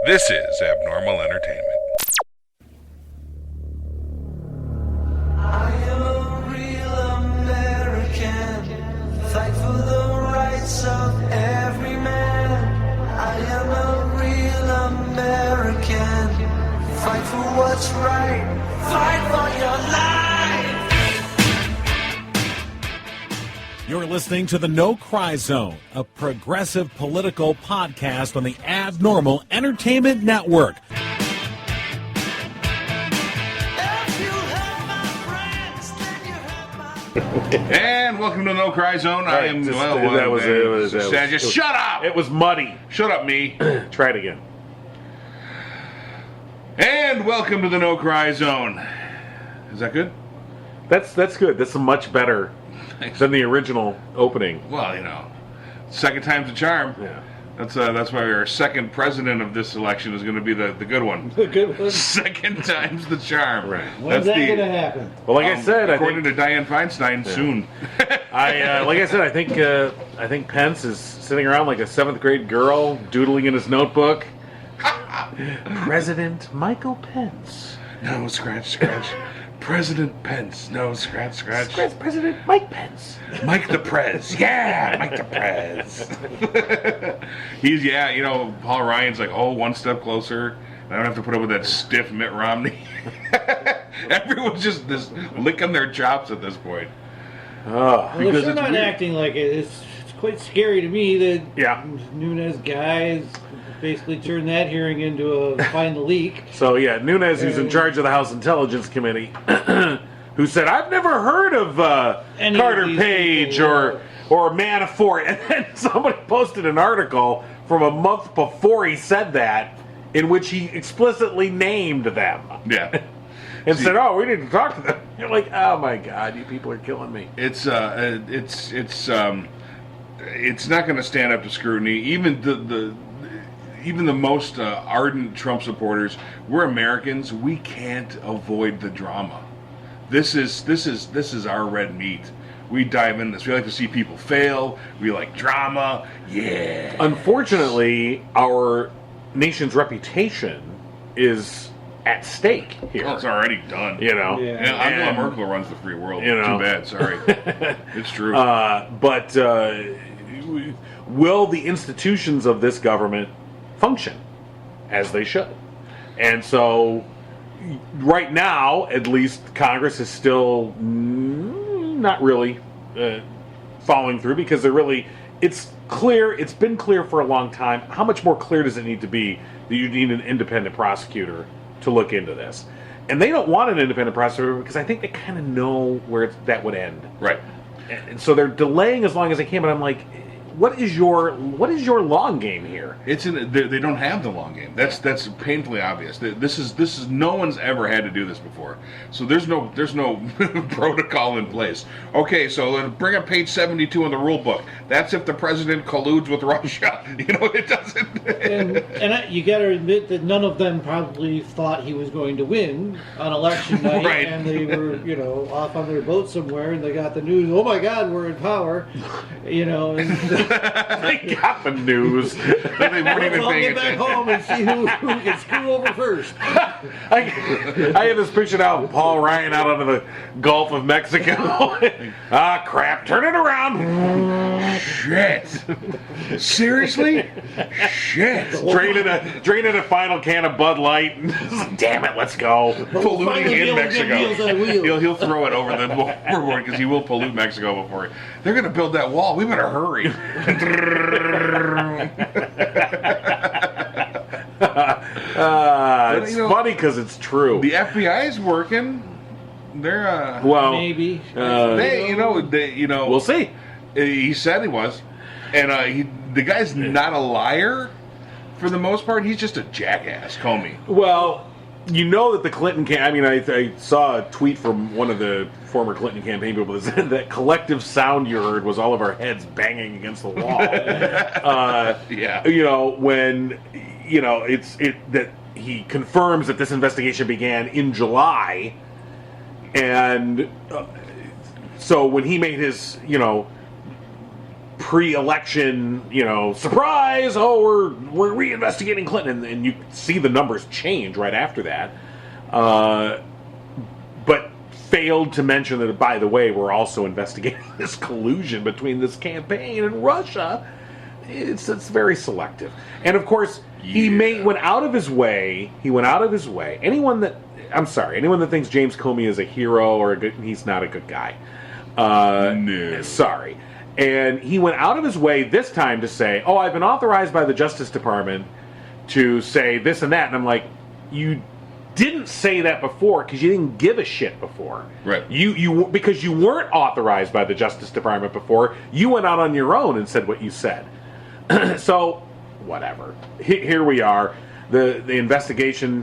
This is Abnormal Entertainment. I am a real American, fight for the rights of every man. I am a real American, fight for what's right, fight for your life. You're listening to the No Cry Zone, a progressive political podcast on the Abnormal Entertainment Network. If you have my friends, then you have my And welcome to No Cry Zone. I am. Just shut up. It was muddy. Shut up, me. Try it again. And welcome to the No Cry Zone. Is that good? That's good. That's much better than the original opening. Well, you know, second time's a charm. Yeah. That's why our second president of this election is going to be the good one. The good one. Second time's the charm. Right. When's that going to happen? Well, like I said, according to Dianne Feinstein, soon. I think Pence is sitting around like a 7th grade girl, doodling in his notebook. President Michael Pence. No, scratch. President Pence. No, scratch. President Mike Pence. Mike the Prez. Yeah, Mike the Prez. Paul Ryan's like, one step closer. I don't have to put up with that stiff Mitt Romney. Everyone's just licking their chops at this point. Well, if because they're it's not weird. acting like it, it's quite scary to me that Nunes guy has basically turned that hearing into a find the leak. So, Nunes, who's in charge of the House Intelligence Committee, who said, I've never heard of Any Carter of these Page people, or Manafort. And then somebody posted an article from a month before he said that, in which he explicitly named them. Yeah. And said, we need to talk to them. You're like, oh my God, you people are killing me. It's not going to stand up to scrutiny. Even the most ardent Trump supporters, we're Americans. We can't avoid the drama. This is our red meat. We dive in this. We like to see people fail. We like drama. Yeah. Unfortunately, our nation's reputation is at stake here. Well, it's already done. Yeah. Angela Merkel runs the free world. You know. Too bad. Sorry. It's true. But will the institutions of this government function as they should? And so, right now, at least, Congress is still not really following through because it's clear, it's been clear for a long time. How much more clear does it need to be that you need an independent prosecutor to look into this? And they don't want an independent prosecutor because I think they kind of know where that would end. Right. And so they're delaying as long as they can, but I'm like, what is your long game here? They don't have the long game. That's painfully obvious. This is no one's ever had to do this before. So there's no protocol in place. Okay, so bring up page 72 in the rule book. That's if the president colludes with Russia. It doesn't. and you got to admit that none of them probably thought he was going to win on election night, Right. and they were off on their boat somewhere, and they got the news. Oh my God, we're in power. And They got the news. They weren't even I'll paying get back attention. home and see who can screw over first. I have this picture now of Paul Ryan out onto the Gulf of Mexico. Crap, turn it around. Shit. Seriously? Shit. Draining a final can of Bud Light. Damn it, let's go. Polluting Finally be in able to get Meals Mexico. on Wheels. He'll throw it over the overboard because he will pollute Mexico before. They're going to build that wall. We better hurry. It's funny because it's true. The FBI is working. They're Maybe. We'll see. He said he was, and the guy's not a liar for the most part. He's just a jackass. Comey. Well, that the Clinton I saw a tweet from one of the former Clinton campaign people that said that collective sound you heard was all of our heads banging against the wall. Yeah. When that he confirms that this investigation began in July, and so when he made his pre-election, surprise! Oh, we're reinvestigating Clinton, and you see the numbers change right after that. But failed to mention that, by the way, we're also investigating this collusion between this campaign and Russia. It's very selective, and of course he went out of his way. Anyone that thinks James Comey is a hero or he's not a good guy. No. Sorry. And he went out of his way this time to say, "Oh, I've been authorized by the Justice Department to say this and that," and I'm like, you didn't say that before because you didn't give a shit before. Right. You because you weren't authorized by the Justice Department before, you went out on your own and said what you said. So, whatever. Here we are. The investigation.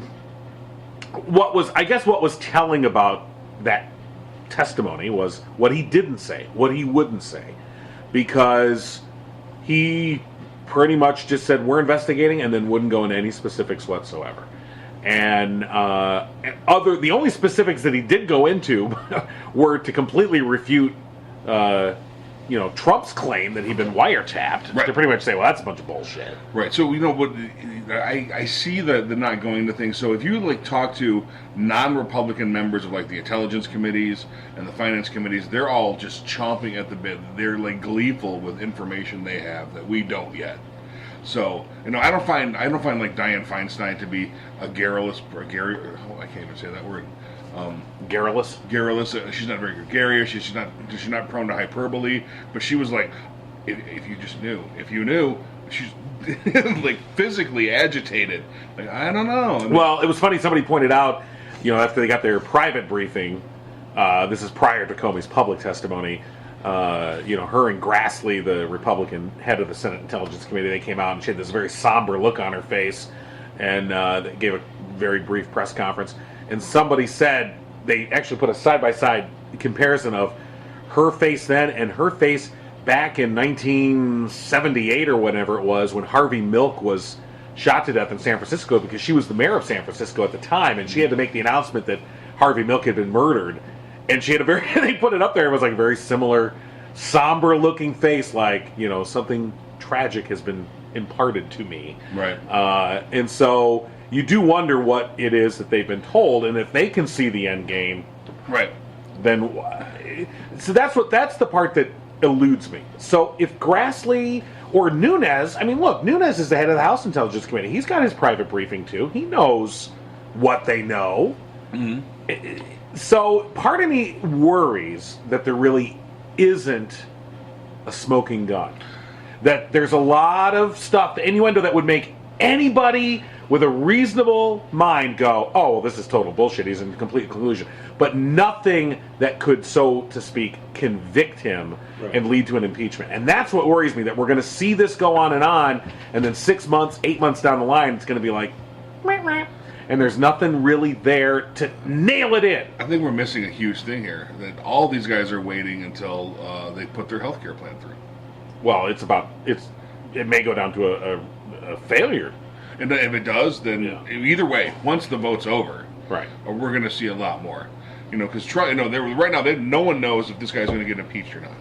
What was telling about that testimony was what he didn't say, what he wouldn't say, because he pretty much just said we're investigating and then wouldn't go into any specifics whatsoever. And the only specifics that he did go into were to completely refute, Trump's claim that he'd been wiretapped. Right. To pretty much say, well, that's a bunch of bullshit. Right. So what I see the not going to things. So if you talk to non-Republican members of the intelligence committees and the finance committees, they're all just chomping at the bit. They're gleeful with information they have that we don't yet. So I don't find Dianne Feinstein to be a garrulous or I can't even say that word. Garrulous. She's not very gregarious. She's not prone to hyperbole. But she was like, if you knew, she's physically agitated. I don't know. Well, it was funny. Somebody pointed out, after they got their private briefing, this is prior to Comey's public testimony. Her and Grassley, the Republican head of the Senate Intelligence Committee, they came out and she had this very somber look on her face, and they gave a very brief press conference. And somebody said they actually put a side-by-side comparison of her face then and her face back in 1978 or whatever it was when Harvey Milk was shot to death in San Francisco, because she was the mayor of San Francisco at the time, and she had to make the announcement that Harvey Milk had been murdered. And she had they put it up there, it was a very similar, somber-looking face, something tragic has been imparted to me. Right. And so you do wonder what it is that they've been told, and if they can see the end game, right, then so that's the part that eludes me. So if Grassley or Nunes, look, Nunes is the head of the House Intelligence Committee. He's got his private briefing too. He knows what they know. Mm-hmm. So part of me worries that there really isn't a smoking gun. That there's a lot of stuff, the innuendo that would make anybody with a reasonable mind go, oh, well, this is total bullshit. He's in complete collusion. But nothing that could, so to speak, convict him and lead to an impeachment. And that's what worries me, that we're going to see this go on, and then 6 months, 8 months down the line, it's going to be like, meh, meh. And there's nothing really there to nail it in. I think we're missing a huge thing here, that all these guys are waiting until they put their health care plan through. Well, it may go down to a failure. And if it does, then either way, once the vote's over, right, we're going to see a lot more. Because Trump, right now, no one knows if this guy's going to get impeached or not.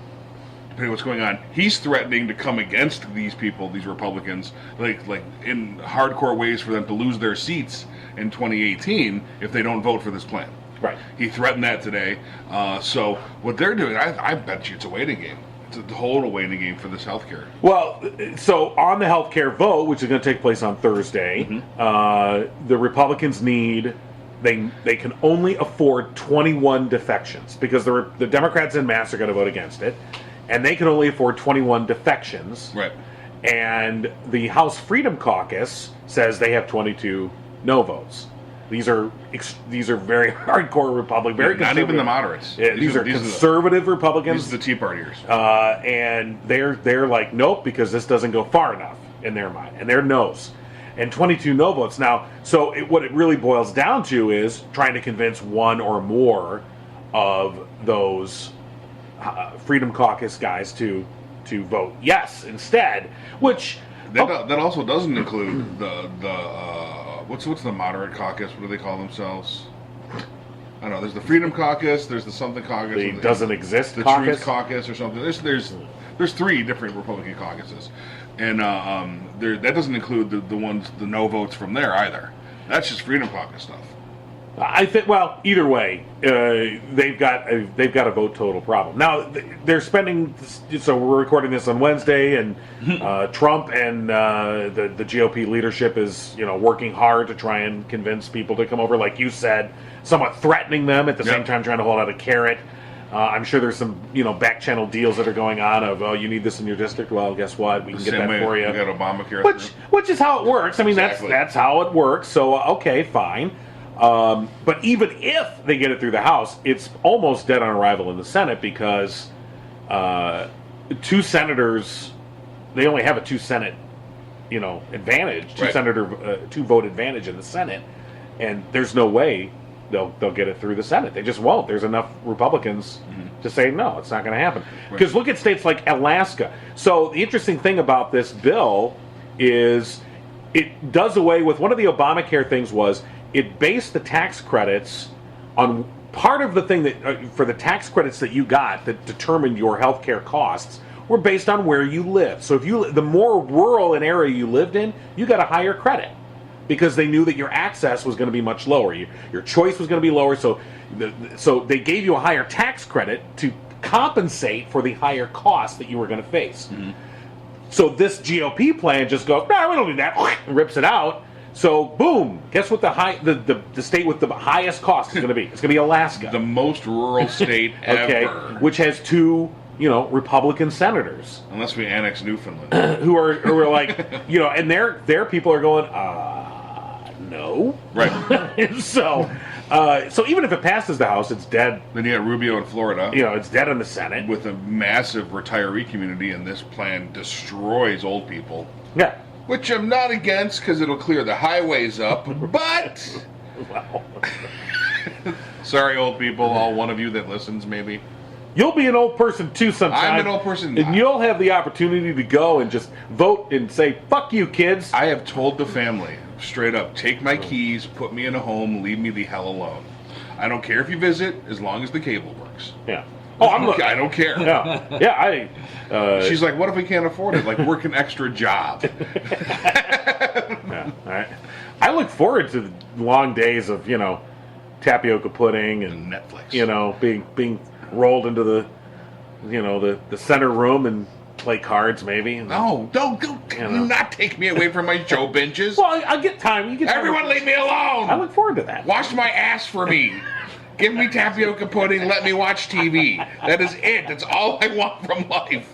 Depending on what's going on, he's threatening to come against these people, these Republicans, like in hardcore ways for them to lose their seats in 2018 if they don't vote for this plan. Right. He threatened that today. So what they're doing, I bet you it's a waiting game. It's a total waiting game for this health care. Well, so on the health care vote, which is going to take place on Thursday, the Republicans need, they can only afford 21 defections, because the Democrats en masse are going to vote against it, and they can only afford 21 defections. Right. And the House Freedom Caucus says they have 22 no votes. These are very hardcore Republicans, very not even the moderates. Yeah, these are conservative Republicans. These are the Tea Partiers. And they're like, nope, because this doesn't go far enough in their mind, and their no's. And 22 no votes. Now, so what it really boils down to is trying to convince one or more of those Freedom Caucus guys to vote yes instead, which that also doesn't include the what's the moderate caucus? What do they call themselves? I don't know. There's the Freedom Caucus. There's the something caucus. Doesn't exist. The caucus? Truth Caucus or something. There's There's 3 different Republican caucuses, and that doesn't include the no votes from there either. That's just Freedom Caucus stuff. I think. Well, either way, they've got a vote total problem. Now they're spending. So we're recording this on Wednesday, and Trump and the GOP leadership is working hard to try and convince people to come over, like you said, somewhat threatening them at the same time, trying to hold out a carrot. I'm sure there's some back channel deals that are going on of you need this in your district. Well, guess what? We can get that for you. We got Obamacare, which is how it works. I mean, exactly. that's how it works. So okay, fine. But even if they get it through the House, it's almost dead on arrival in the Senate because 2 senators, they only have a 2 Senate, advantage, 2 vote advantage in the Senate, and there's no way they'll get it through the Senate. They just won't. There's enough Republicans to say no, it's not going to happen. Because look at states like Alaska. So the interesting thing about this bill is it does away with one of the Obamacare things was. It based the tax credits on part of the thing that for the tax credits that you got that determined your health care costs were based on where you live. So if the more rural an area you lived in, you got a higher credit because they knew that your access was going to be much lower. Your choice was going to be lower. So they gave you a higher tax credit to compensate for the higher costs that you were going to face. Mm-hmm. So this GOP plan just goes, no, we don't do that, and rips it out. So, boom! Guess what the state with the highest cost is going to be? It's going to be Alaska, the most rural state ever, which has 2, Republican senators, unless we annex Newfoundland, who are like, and their people are going, no, right? So even if it passes the House, it's dead. Then you got Rubio in Florida. It's dead in the Senate with a massive retiree community, and this plan destroys old people. Yeah. Which I'm not against because it'll clear the highways up, but... Well. Sorry, old people, all one of you that listens, maybe. You'll be an old person, too, sometime. I'm an old person. And you'll have the opportunity to go and just vote and say, fuck you, kids. I have told the family, straight up, take my keys, put me in a home, leave me the hell alone. I don't care if you visit, as long as the cable works. Yeah. I don't care. Yeah. She's like, what if we can't afford it? Like, work an extra job. Yeah. All right. I look forward to the long days of, tapioca pudding and Netflix. Being rolled into the center room and play cards, maybe. No, don't not take me away from my show benches. Well, I get time. Everyone leave me alone. I look forward to that. Wash my ass for me. Give me tapioca pudding. Let me watch TV. That is it. That's all I want from life.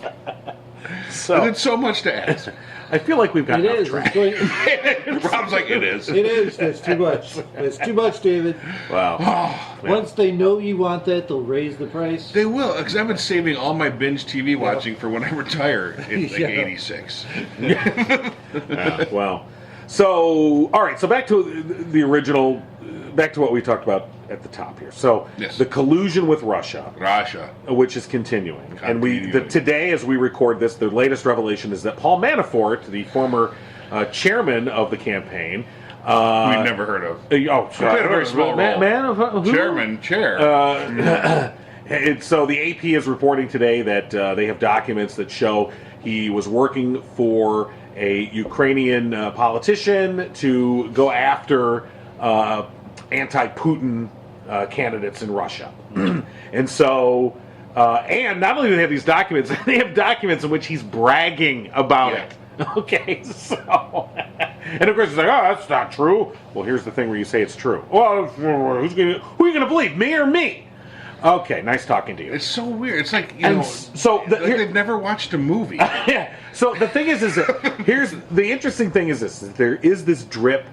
So it's so much to ask. I feel like we've got enough track. Rob's like, it is. It is. That's too much. That's too much, David. Wow. Once they know you want that, they'll raise the price. They will, because I've been saving all my binge TV watching for when I retire in 86. Well, so, all right. So back to the original, back to what we talked about at the top here. So the collusion with Russia, which is continuing. And today, as we record this, the latest revelation is that Paul Manafort, the former chairman of the campaign, we've never heard of. Oh, played a very small role. Chairman. So the AP is reporting today that they have documents that show he was working for a Ukrainian politician to go after anti-Putin candidates in Russia. And so, and not only do they have these documents, they have documents in which he's bragging about it. Okay, so, and of course it's like, oh, that's not true. Well, here's the thing where you say it's true. Well, who are you going to believe, me or me? Okay, nice talking to you. It's so weird. It's like, they've never watched a movie. Yeah. So the thing is that here's the interesting thing is this: is there is this drip,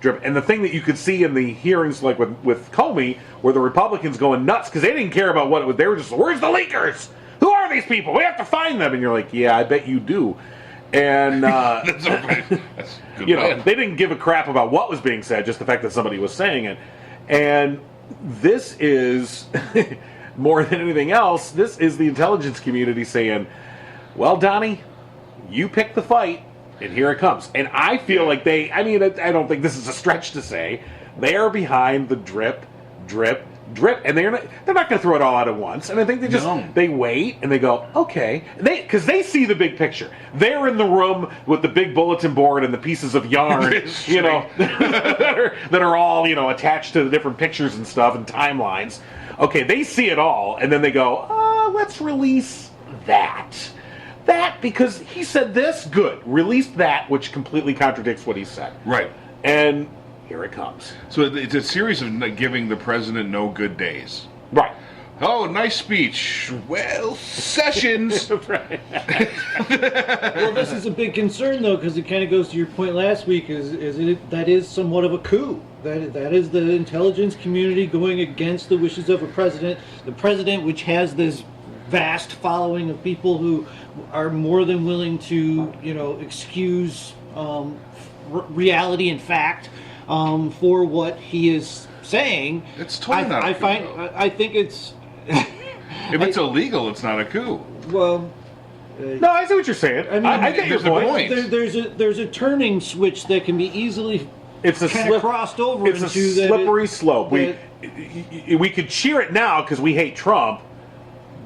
and the thing that you could see in the hearings, like with Comey, where the Republicans going nuts because they didn't care about what it was. They were just, where's the leakers? Who are these people? We have to find them. And you're like, yeah, I bet you do. And that's good plan. They didn't give a crap about what was being said, just the fact that somebody was saying it. And this is more than anything else. This is the intelligence community saying, "Well, Donnie, you picked the fight, and here it comes." And I feel like I don't think this is a stretch to say they are behind the drip, drip, and they're not going to throw it all out at once. And I think they wait and they go, okay, because they see the big picture. They're in the room with the big bulletin board and the pieces of yarn, that are all attached to the different pictures and stuff and timelines. Okay, they see it all, and then they go, let's release that. That, because he said this, good. Release that, which completely contradicts what he said. Right. And here it comes. So it's a series of giving the president no good days. Right. Oh, nice speech. Well, Sessions. Right. Well, this is a big concern, though, because it kind of goes to your point last week, that is somewhat of a coup. That is the intelligence community going against the wishes of a president. The president, which has this vast following of people who are more than willing to, excuse reality and fact for what he is saying. It's totally not a coup, I think it's... If it's illegal, it's not a coup. Well... no, I see what you're saying. I get your point. There's a turning switch that can be easily crossed over into... It's a slippery slope. We could cheer it now because we hate Trump,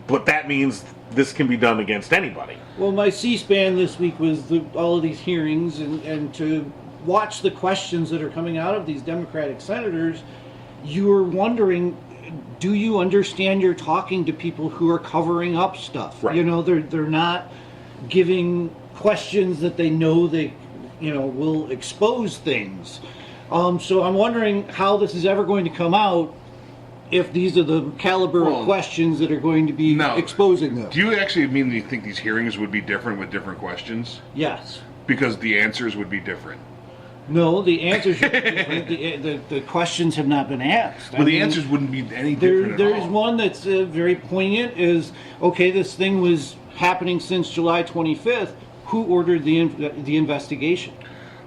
but that means this can be done against anybody. Well, my C-SPAN this week was all of these hearings, and to watch the questions that are coming out of these Democratic senators, you're wondering, do you understand you're talking to people who are covering up stuff? Right. They're not giving questions that they know will expose things. So I'm wondering how this is ever going to come out if these are the caliber of questions that are going to be exposing them. Do you actually mean you think these hearings would be different with different questions? Yes. Because the answers would be different. No, the answers are different. The questions have not been asked. Well, the answers wouldn't be any different at all. There's one that's very poignant is, okay, this thing was happening since July 25th. Who ordered the investigation?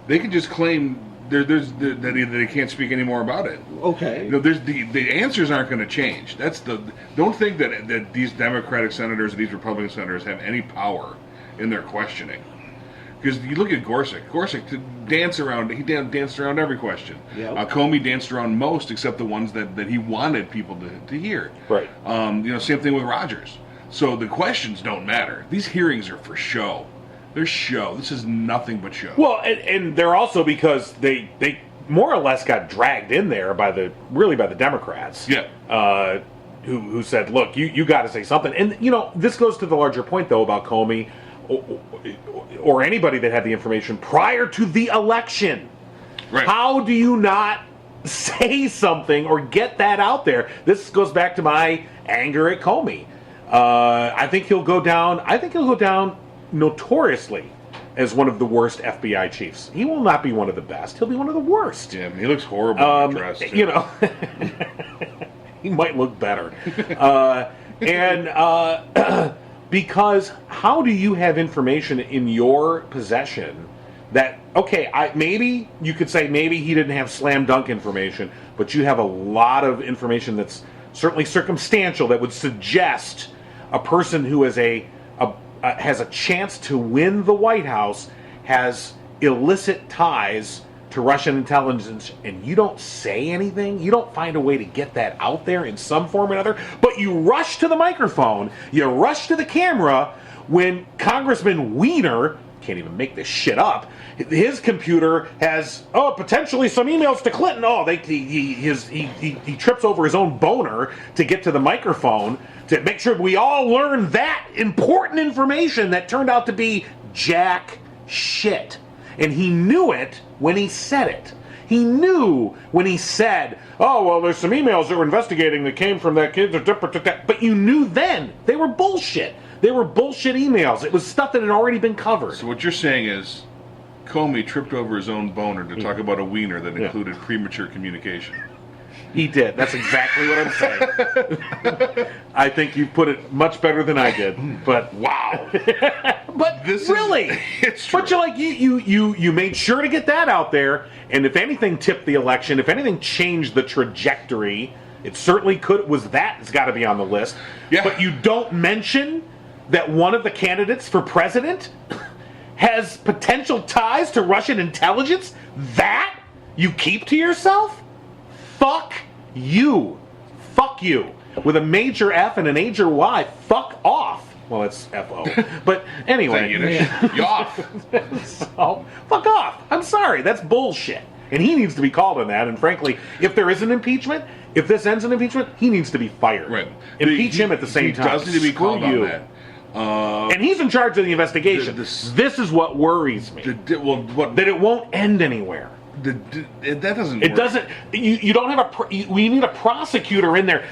They could just claim that they can't speak anymore about it. Okay. The answers aren't going to change. Don't think that these Democratic senators, these Republican senators, have any power in their questioning. Because you look at Gorsuch. Gorsuch danced around every question. Yep. Comey danced around most, except the ones that he wanted people to hear. Right. Same thing with Rogers. So the questions don't matter. These hearings are for show. They're show. This is nothing but show. Well, and they're also because they more or less got dragged in there by the Democrats. Yeah. Who said, look, you got to say something. And this goes to the larger point though about Comey or anybody that had the information prior to the election. Right. How do you not say something or get that out there? This goes back to my anger at Comey. I think he'll go down notoriously as one of the worst FBI chiefs. He will not be one of the best. He'll be one of the worst. Yeah, he looks horrible dressed. He might look better. Because how do you have information in your possession that, okay, maybe you could say maybe he didn't have slam dunk information, but you have a lot of information that's certainly circumstantial that would suggest a person who is has a chance to win the White House has illicit ties to Russian intelligence, and you don't say anything, you don't find a way to get that out there in some form or another, but you rush to the microphone, you rush to the camera when Congressman Weiner, can't even make this shit up, his computer has, potentially some emails to Clinton. He trips over his own boner to get to the microphone to make sure we all learn that important information that turned out to be jack shit. And he knew it when he said it. He knew when he said, there's some emails that we're investigating that came from that kid. But you knew then. They were bullshit. They were bullshit emails. It was stuff that had already been covered. So what you're saying is Comey tripped over his own boner to talk about a wiener that included premature communication. He did. That's exactly what I'm saying. I think you put it much better than I did. But wow. But really, it's true. But you made sure to get that out there. And if anything tipped the election, if anything changed the trajectory, it certainly it's got to be on the list. Yeah. But you don't mention that one of the candidates for president has potential ties to Russian intelligence. That you keep to yourself? Fuck you. fuck you. With a major F and a major Y, fuck off. Well, it's F-O. But anyway. You off. So, fuck off. I'm sorry. That's bullshit. And he needs to be called on that. And frankly, if there is an impeachment, if this ends in impeachment, he needs to be fired. Right. Impeach him at the same time. He does need to be called on that. And he's in charge of the investigation. This is what worries me. That it won't end anywhere. That doesn't. It work. doesn't. You don't have we need a prosecutor in there.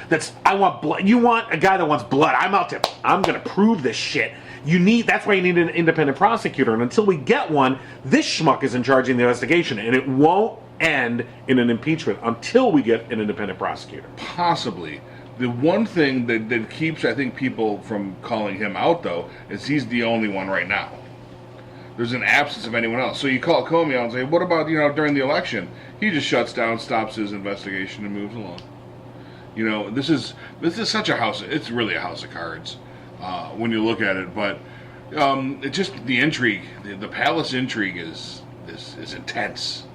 I want blood. You want a guy that wants blood. I'm going to prove this shit. That's why you need an independent prosecutor. And until we get one, this schmuck is in charge of the investigation, and it won't end in an impeachment until we get an independent prosecutor. Possibly. The one thing that keeps, I think, people from calling him out, though, is he's the only one right now. There's an absence of anyone else. So you call Comey out and say, what about, during the election? He just shuts down, stops his investigation, and moves along. This is such a house. It's really a house of cards when you look at it. But it just, the intrigue, the palace intrigue is intense.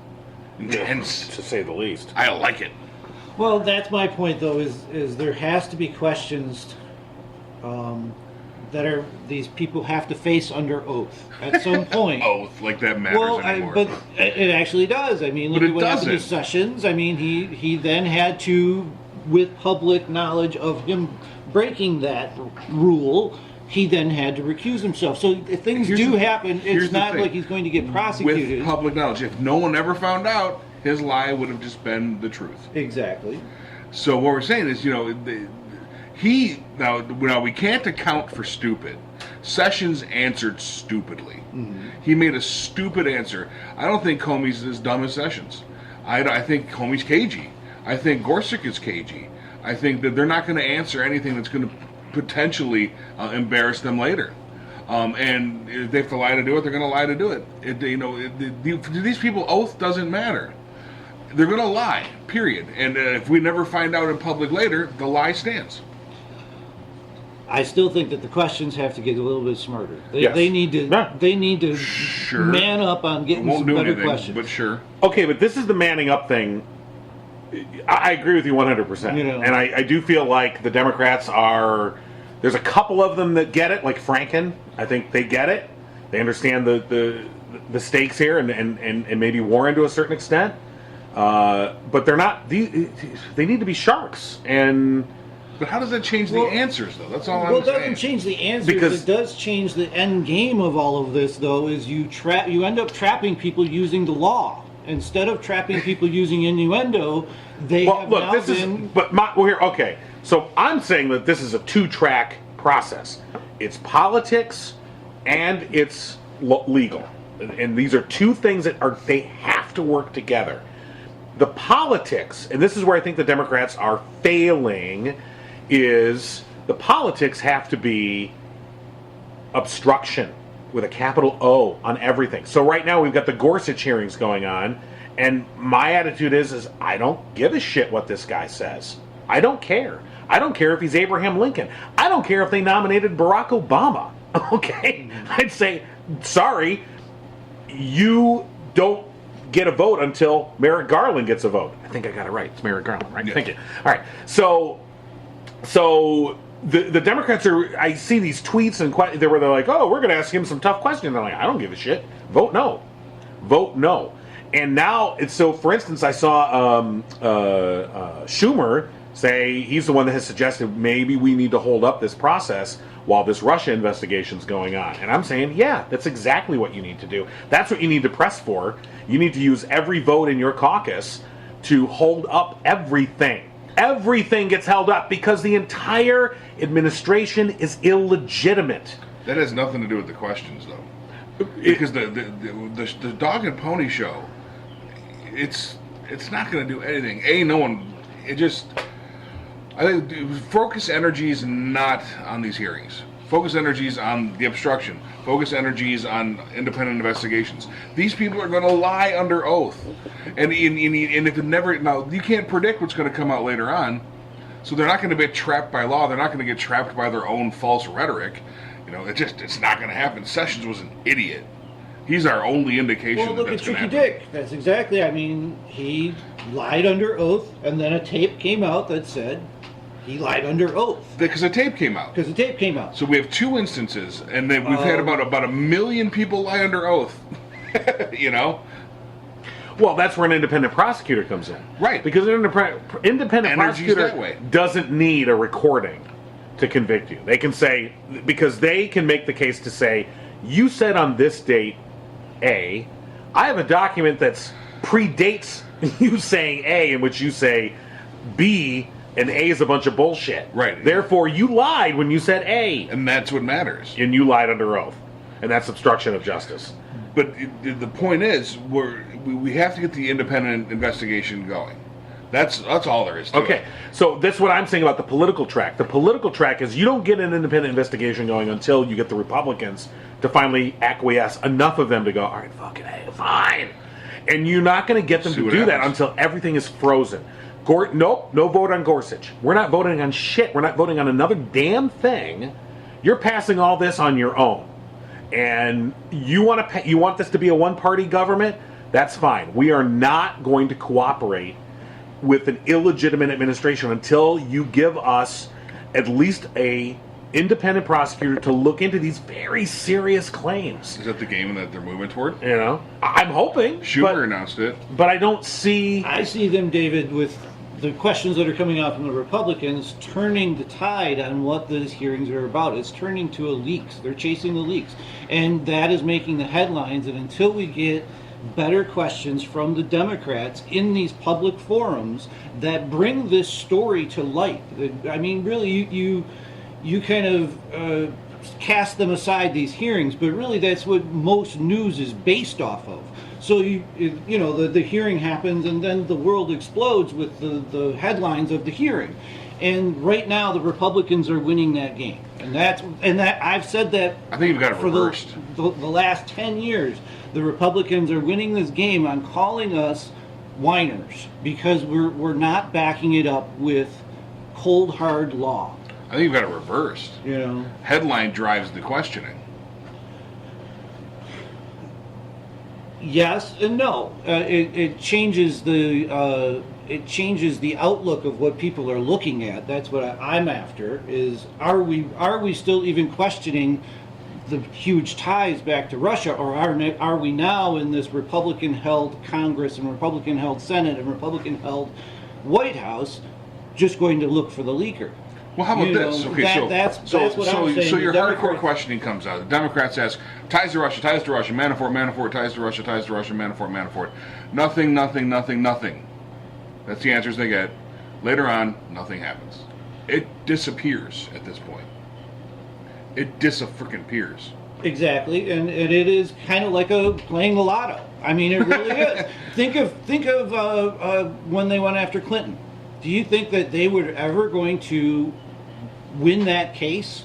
Intense. To say the least. I like it. Well, that's my point, though, is there has to be questions that these people have to face under oath at some point. Oath, like that matters anymore. But it actually does. I mean, look at what happened to Sessions. I mean, he then had to, with public knowledge of him breaking that rule, he then had to recuse himself. So if things do happen, it's not like he's going to get prosecuted. With public knowledge. If no one ever found out, his lie would have just been the truth. Exactly. So what we're saying is, now we can't account for stupid. Sessions answered stupidly. Mm-hmm. He made a stupid answer. I don't think Comey's as dumb as Sessions. I think Comey's cagey. I think Gorsuch is cagey. I think that they're not going to answer anything that's going to potentially embarrass them later. And if they have to lie to do it, they're going to lie to do it. To these people, oath doesn't matter. They're going to lie, period. And if we never find out in public later, the lie stands. I still think that the questions have to get a little bit smarter. Yes. They need to Sure. man up on getting some better questions. But sure. Okay, but this is the manning up thing. I agree with you 100%. And I do feel like the Democrats there's a couple of them that get it, like Franken. I think they get it. They understand the stakes here and maybe Warren to a certain extent. But they're not, they need to be sharks. But how does that change the answers, though? That's all I'm saying. Well, it doesn't change the answers. Because it does change the end game of all of this, though, is you end up trapping people using the law. Instead of trapping people using innuendo, okay. So I'm saying that this is a two-track process. It's politics and it's legal. And these are two things they have to work together. The politics, and this is where I think the Democrats are failing, is the politics have to be obstruction with a capital O on everything. So right now we've got the Gorsuch hearings going on, and my attitude is I don't give a shit what this guy says. I don't care. I don't care if he's Abraham Lincoln. I don't care if they nominated Barack Obama. Okay? I'd say, sorry, you don't get a vote until Merrick Garland gets a vote. I think I got it right. It's Merrick Garland, right? Yeah. Thank you. All right. So the Democrats I see these tweets and where they're like, oh, we're going to ask him some tough questions. They're like, I don't give a shit. Vote no. Vote no. And now for instance, I saw Schumer say he's the one that has suggested maybe we need to hold up this process while this Russia investigation's going on. And I'm saying, yeah, that's exactly what you need to do. That's what you need to press for. You need to use every vote in your caucus to hold up everything. Everything gets held up because the entire administration is illegitimate. That has nothing to do with the questions, though. Because the dog and pony show, it's not going to do anything. I think focus energies not on these hearings. Focus energies on the obstruction. Focus energies on independent investigations. These people are going to lie under oath, and if it never you can't predict what's going to come out later on, so they're not going to be trapped by law. They're not going to get trapped by their own false rhetoric. It's not going to happen. Sessions was an idiot. He's our only indication. Well, look at Tricky Dick. That's exactly. I mean, he lied under oath, and then a tape came out that said He lied under oath Because the tape came out. because the tape came out. So we have 2 instances, and then we've had about 1 million people lie under oath. You know? Well, that's where an independent prosecutor comes in. Right. Because an independent Energy's prosecutor that way. doesn't need a recording to convict you. They can say, because they can make the case to say, you said on this date A, I have a document that predates you saying A, in which you say B, and A is a bunch of bullshit. Right. Therefore, you lied when you said A. And that's what matters. And you lied under oath. And that's obstruction of justice. But the point is, we have to get the independent investigation going. That's all there is to Okay, it. so that's what I'm saying about the political track. The political track is you don't get an independent investigation going until you get the Republicans to finally acquiesce, enough of them to go, all right, fucking hey, fine. And you're not going to get them See to what do that happens. until everything is frozen. Nope, no vote on Gorsuch. We're not voting on shit. We're not voting on another damn thing. You're passing all this on your own. And you want this to be a one-party government? That's fine. We are not going to cooperate with an illegitimate administration until you give us at least a independent prosecutor to look into these very serious claims. Is that the game that they're moving toward? You know, I'm hoping. Schumer announced it. But I don't see. I see them, David, with the questions that are coming out from the Republicans turning the tide on what these hearings are about. It's turning to leaks. They're chasing the leaks. And that is making the headlines. And until we get better questions from the Democrats in these public forums that bring this story to light, I mean, really, you kind of cast them aside, these hearings, but really that's what most news is based off of. So the hearing happens and then the world explodes with the headlines of the hearing. And right now the Republicans are winning that game. And that I've said that I think you've got it for reversed. the last 10 years. The Republicans are winning this game on calling us whiners because we're not backing it up with cold hard law. I think you've got it reversed. You know. Headline drives the questioning. Yes and no. It changes the outlook of what people are looking at. That's what I'm after. Is are we still even questioning the huge ties back to Russia, or are we now in this Republican-held Congress and Republican-held Senate and Republican-held White House just going to look for the leaker? Well, how about You this? know, Okay, that's what I'm saying. So The your hardcore Democrats- questioning comes out. The Democrats ask, ties to Russia, Manafort, ties to Russia, Manafort. Nothing. That's the answers they get. Later on, nothing happens. It disappears at this point. It dis-freaking-pears. Exactly, and it is kind of like playing the lotto. I mean, it really is. Think of when they went after Clinton. Do you think that they were ever going to win that case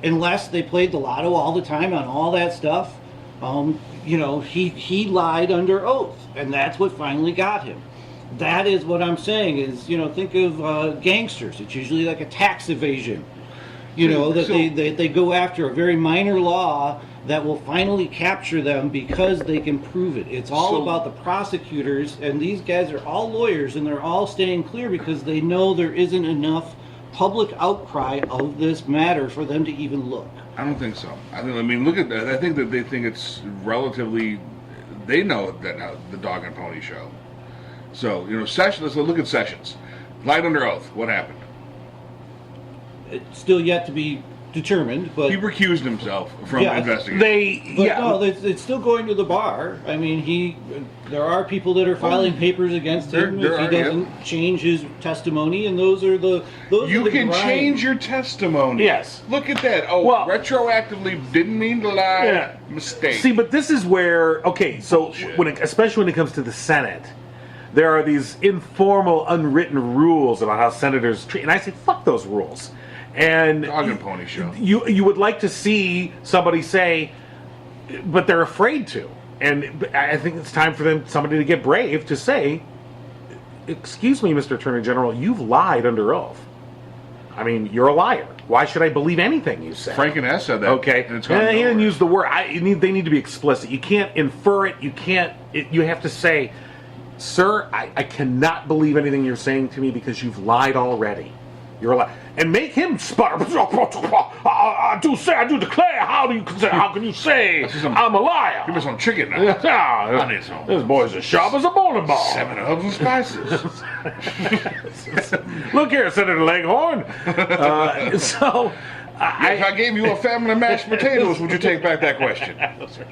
unless they played the lotto all the time on all that stuff? He lied under oath, and that's what finally got him. That is what I'm saying. Is think of gangsters. It's usually like a tax evasion. They go after a very minor law that will finally capture them because they can prove it. It's all about the prosecutors, and these guys are all lawyers, and they're all staying clear because they know there isn't enough public outcry of this matter for them to even look. I don't think so. Look at that. I think that they think it's relatively. They know that the dog and pony show. So Sessions. Let's look at Sessions. Lied under oath. What happened? It's still yet to be determined, but He recused himself from Yeah, investigation. no, it's still going to the bar. I mean, there are people that are filing papers against him There if he are, doesn't change his testimony, and those You are the can grind. change your testimony. Yes. Look at that. Oh, Well- retroactively didn't mean to lie. Yeah. Mistake. See, but this is where, okay, so Bullshit. especially when it comes to the Senate, there are these informal, unwritten rules about how senators treat, and I say, fuck those rules. And Dog and pony show. you would like to see somebody say, but they're afraid to. And I think it's time for somebody to get brave to say, excuse me, Mr. Attorney General, you've lied under oath. I mean, you're a liar. Why should I believe anything you say? Franken has said that. Okay, And it's gone he didn't nowhere. use the word. They need to be explicit. You can't infer it. You can't. You have to say, "Sir, I cannot believe anything you're saying to me because you've lied already." You're allowed, and make him sputter. I do declare. How can you say I'm a liar? Give me some chicken now. Yeah, I need some. this boy's as sharp as a bowling ball. 7 herbs and spices. Look here, Senator Leghorn. So. If I gave you a family mashed potatoes, would you take back that question?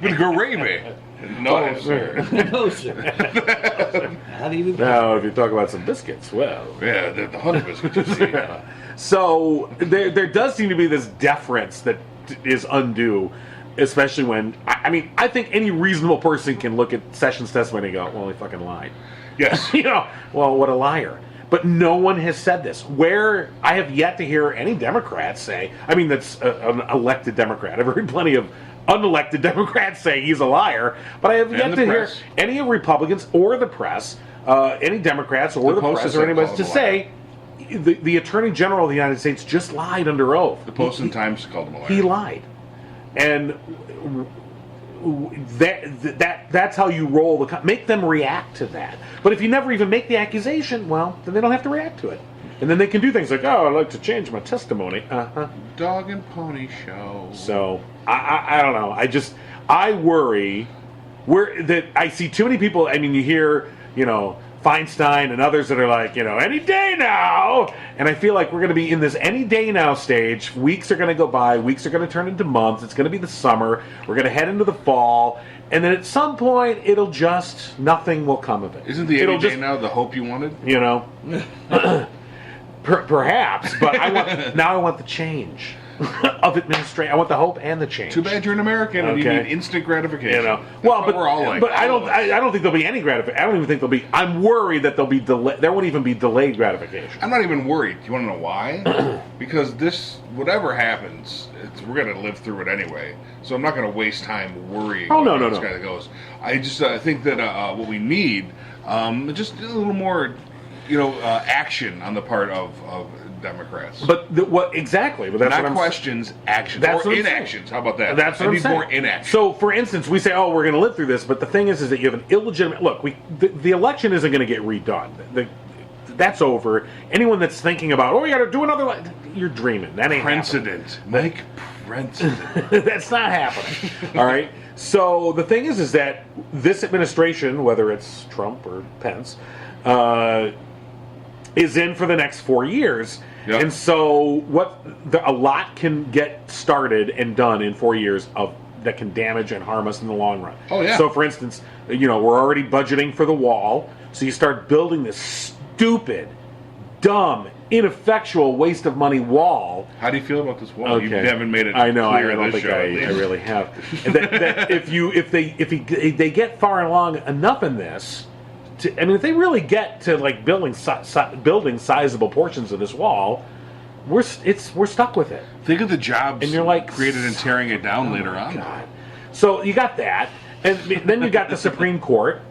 With gravy? No, sir. No, sir. Not even. Now, if you talk about some biscuits, well. Yeah, the honey biscuits, you see. So there does seem to be this deference that is undue, especially when, I think any reasonable person can look at Sessions' testimony and go, well, he fucking lied. Yes. Well, what a liar. But no one has said this. Where I have yet to hear any Democrats say, that's an elected Democrat. I've heard plenty of unelected Democrats say he's a liar, but I have yet to hear any Republicans or the press, any Democrats or the press or anybody to say the Attorney General of the United States just lied under oath. The Post and Times called him a liar. He lied. And that's how you roll make them react to that. But if you never even make the accusation, well, then they don't have to react to it, and then they can do things like, oh, I'd like to change my testimony. Dog and pony show. So I don't know. I worry that I see too many people. You hear Feinstein and others that are like, any day now. And I feel like we're going to be in this any day now stage. Weeks are going to go by. Weeks are going to turn into months. It's going to be the summer. We're going to head into the fall. And then at some point, nothing will come of it. Isn't the any day now the hope you wanted? Perhaps. But I want the change of administration. I want the hope and the change. Too bad you're an American and you need instant gratification. But we're all like. But I don't think there'll be any gratification. I don't even think there'll be. I'm worried that there'll be delay. There won't even be delayed gratification. I'm not even worried. Do you want to know why? Because whatever happens, we're going to live through it anyway. So I'm not going to waste time worrying. Oh no. This guy goes. I just think that what we need, just a little more, action on the part of Democrats. But what exactly? But that's not what questions, actions, that's or inactions. How about that? That's what I'm saying. More inaction. So, for instance, we say, "Oh, we're going to live through this," but the thing is that you have an illegitimate look. The election isn't going to get redone. That's over. Anyone that's thinking about, we got to do another, you're dreaming. That ain't precedent. Make precedent. That's not happening. All right. So the thing is that this administration, whether it's Trump or Pence, is in for the next 4 years. Yep. And so a lot can get started and done in 4 years that can damage and harm us in the long run. Oh, yeah. So, for instance, we're already budgeting for the wall. So you start building this stupid, dumb, ineffectual, waste of money wall. How do you feel about this wall? Okay. You haven't made it. I know. I clear don't this think show, I really have. And that if they get far along enough in this. If they really get to building sizable portions of this wall, we're stuck with it. Think of the jobs and you're created in tearing it down later on. God. So you got that, and then you got the Supreme Court.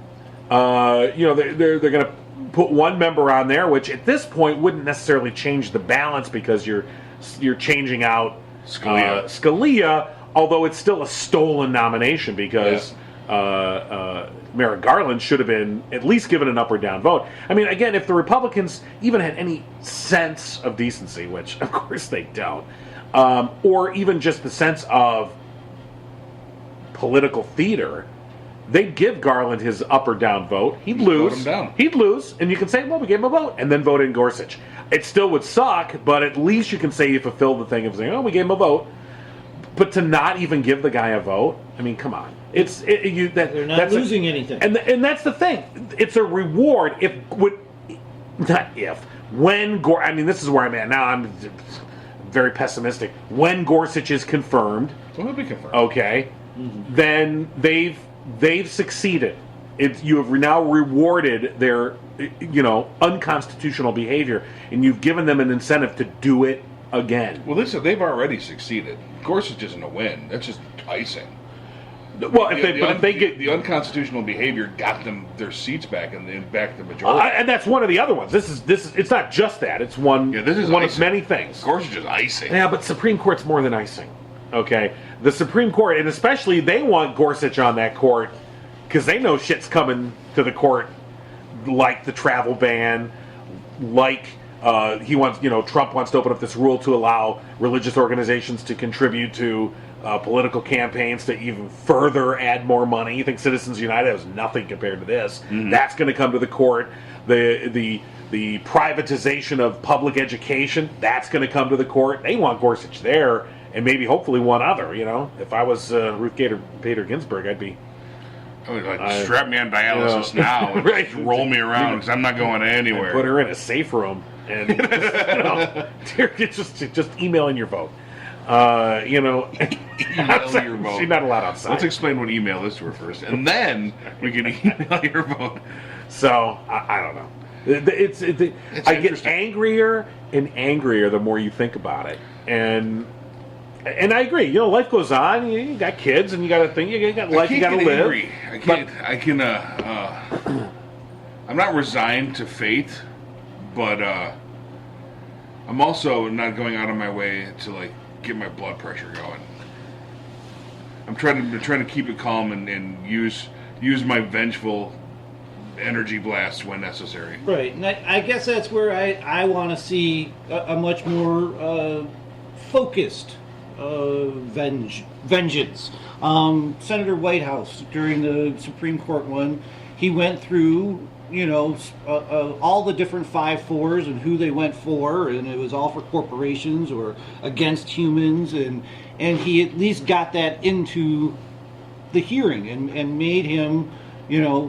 They're going to put one member on there, which at this point wouldn't necessarily change the balance because you're changing out Scalia, although it's still a stolen nomination because. Yeah. Merrick Garland should have been at least given an up or down vote. Again, if the Republicans even had any sense of decency, which of course they don't, or even just the sense of political theater, they'd give Garland his up or down vote. He'd lose. Vote him down. He'd lose, and you can say, well, we gave him a vote, and then vote in Gorsuch. It still would suck, but at least you can say you fulfilled the thing of saying, we gave him a vote. But to not even give the guy a vote, come on. They're not losing anything. And that's the thing. It's a reward when this is where I'm at now. I'm very pessimistic. When Gorsuch is confirmed, well, he'll be confirmed. Okay, then they've succeeded. You have now rewarded their unconstitutional behavior, and you've given them an incentive to do it again. Well, they've already succeeded. Gorsuch isn't a win. That's just icing. Well, if they get the unconstitutional behavior, got them their seats back and back the majority. And that's one of the other ones. This is. It's not just that. It's one. Yeah, this is one icing. Of many things. Gorsuch is icing. Yeah, but Supreme Court's more than icing. Okay, the Supreme Court, and especially they want Gorsuch on that court because they know shit's coming to the court, like the travel ban, like he wants, Trump wants to open up this rule to allow religious organizations to contribute to political campaigns to even further add more money. You think Citizens United has nothing compared to this. That's going to come to the court. The privatization of public education, that's going to come to the court. They want Gorsuch there, and maybe hopefully one other. If I was Ruth Bader Ginsburg, I'd be. I would strap me on dialysis now and Right. just roll me around because I'm not going anywhere. Put her in a safe room and just emailing your vote. Email your vote. She's not allowed outside. Let's explain what email is to her first, and then we can email your vote. So I don't know. I get angrier and angrier the more you think about it, and I agree. Life goes on. You got kids, and you got to think. You got life. You got to live. Angry. I can't. I can. I'm not resigned to fate, but I'm also not going out of my way to get my blood pressure going. I'm trying to keep it calm and use my vengeful energy blast when necessary. Right, and I guess that's where I want to see a much more focused vengeance. Senator Whitehouse, during the Supreme Court one, he went through all the different 5-4s and who they went for, and it was all for corporations or against humans, and he at least got that into the hearing and made him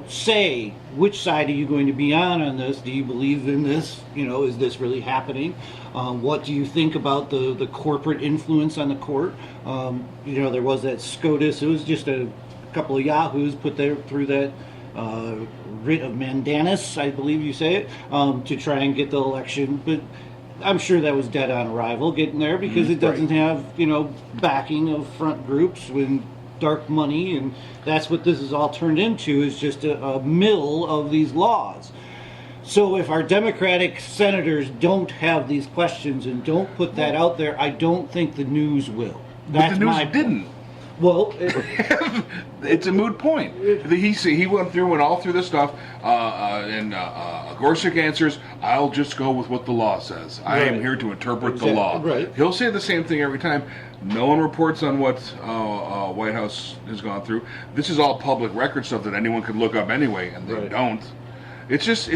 say which side are you going to be on this. Do you believe in this? Is this really happening? What do you think about the corporate influence on the court? There was that SCOTUS. It was just a couple of yahoos put through that writ of mandamus, I believe you say it, to try and get the election. But I'm sure that was dead on arrival getting there because it doesn't have, backing of front groups with dark money, and that's what this is all turned into, is just a mill of these laws. So if our Democratic senators don't have these questions and don't put that out there, I don't think the news will. But the news didn't. Well, it's a moot point. He went through and all through this stuff, and Gorsuch answers, "I'll just go with what the law says. I am here to interpret the law." Right. He'll say the same thing every time. No one reports on what White House has gone through. This is all public record stuff that anyone could look up anyway, and they don't. This is a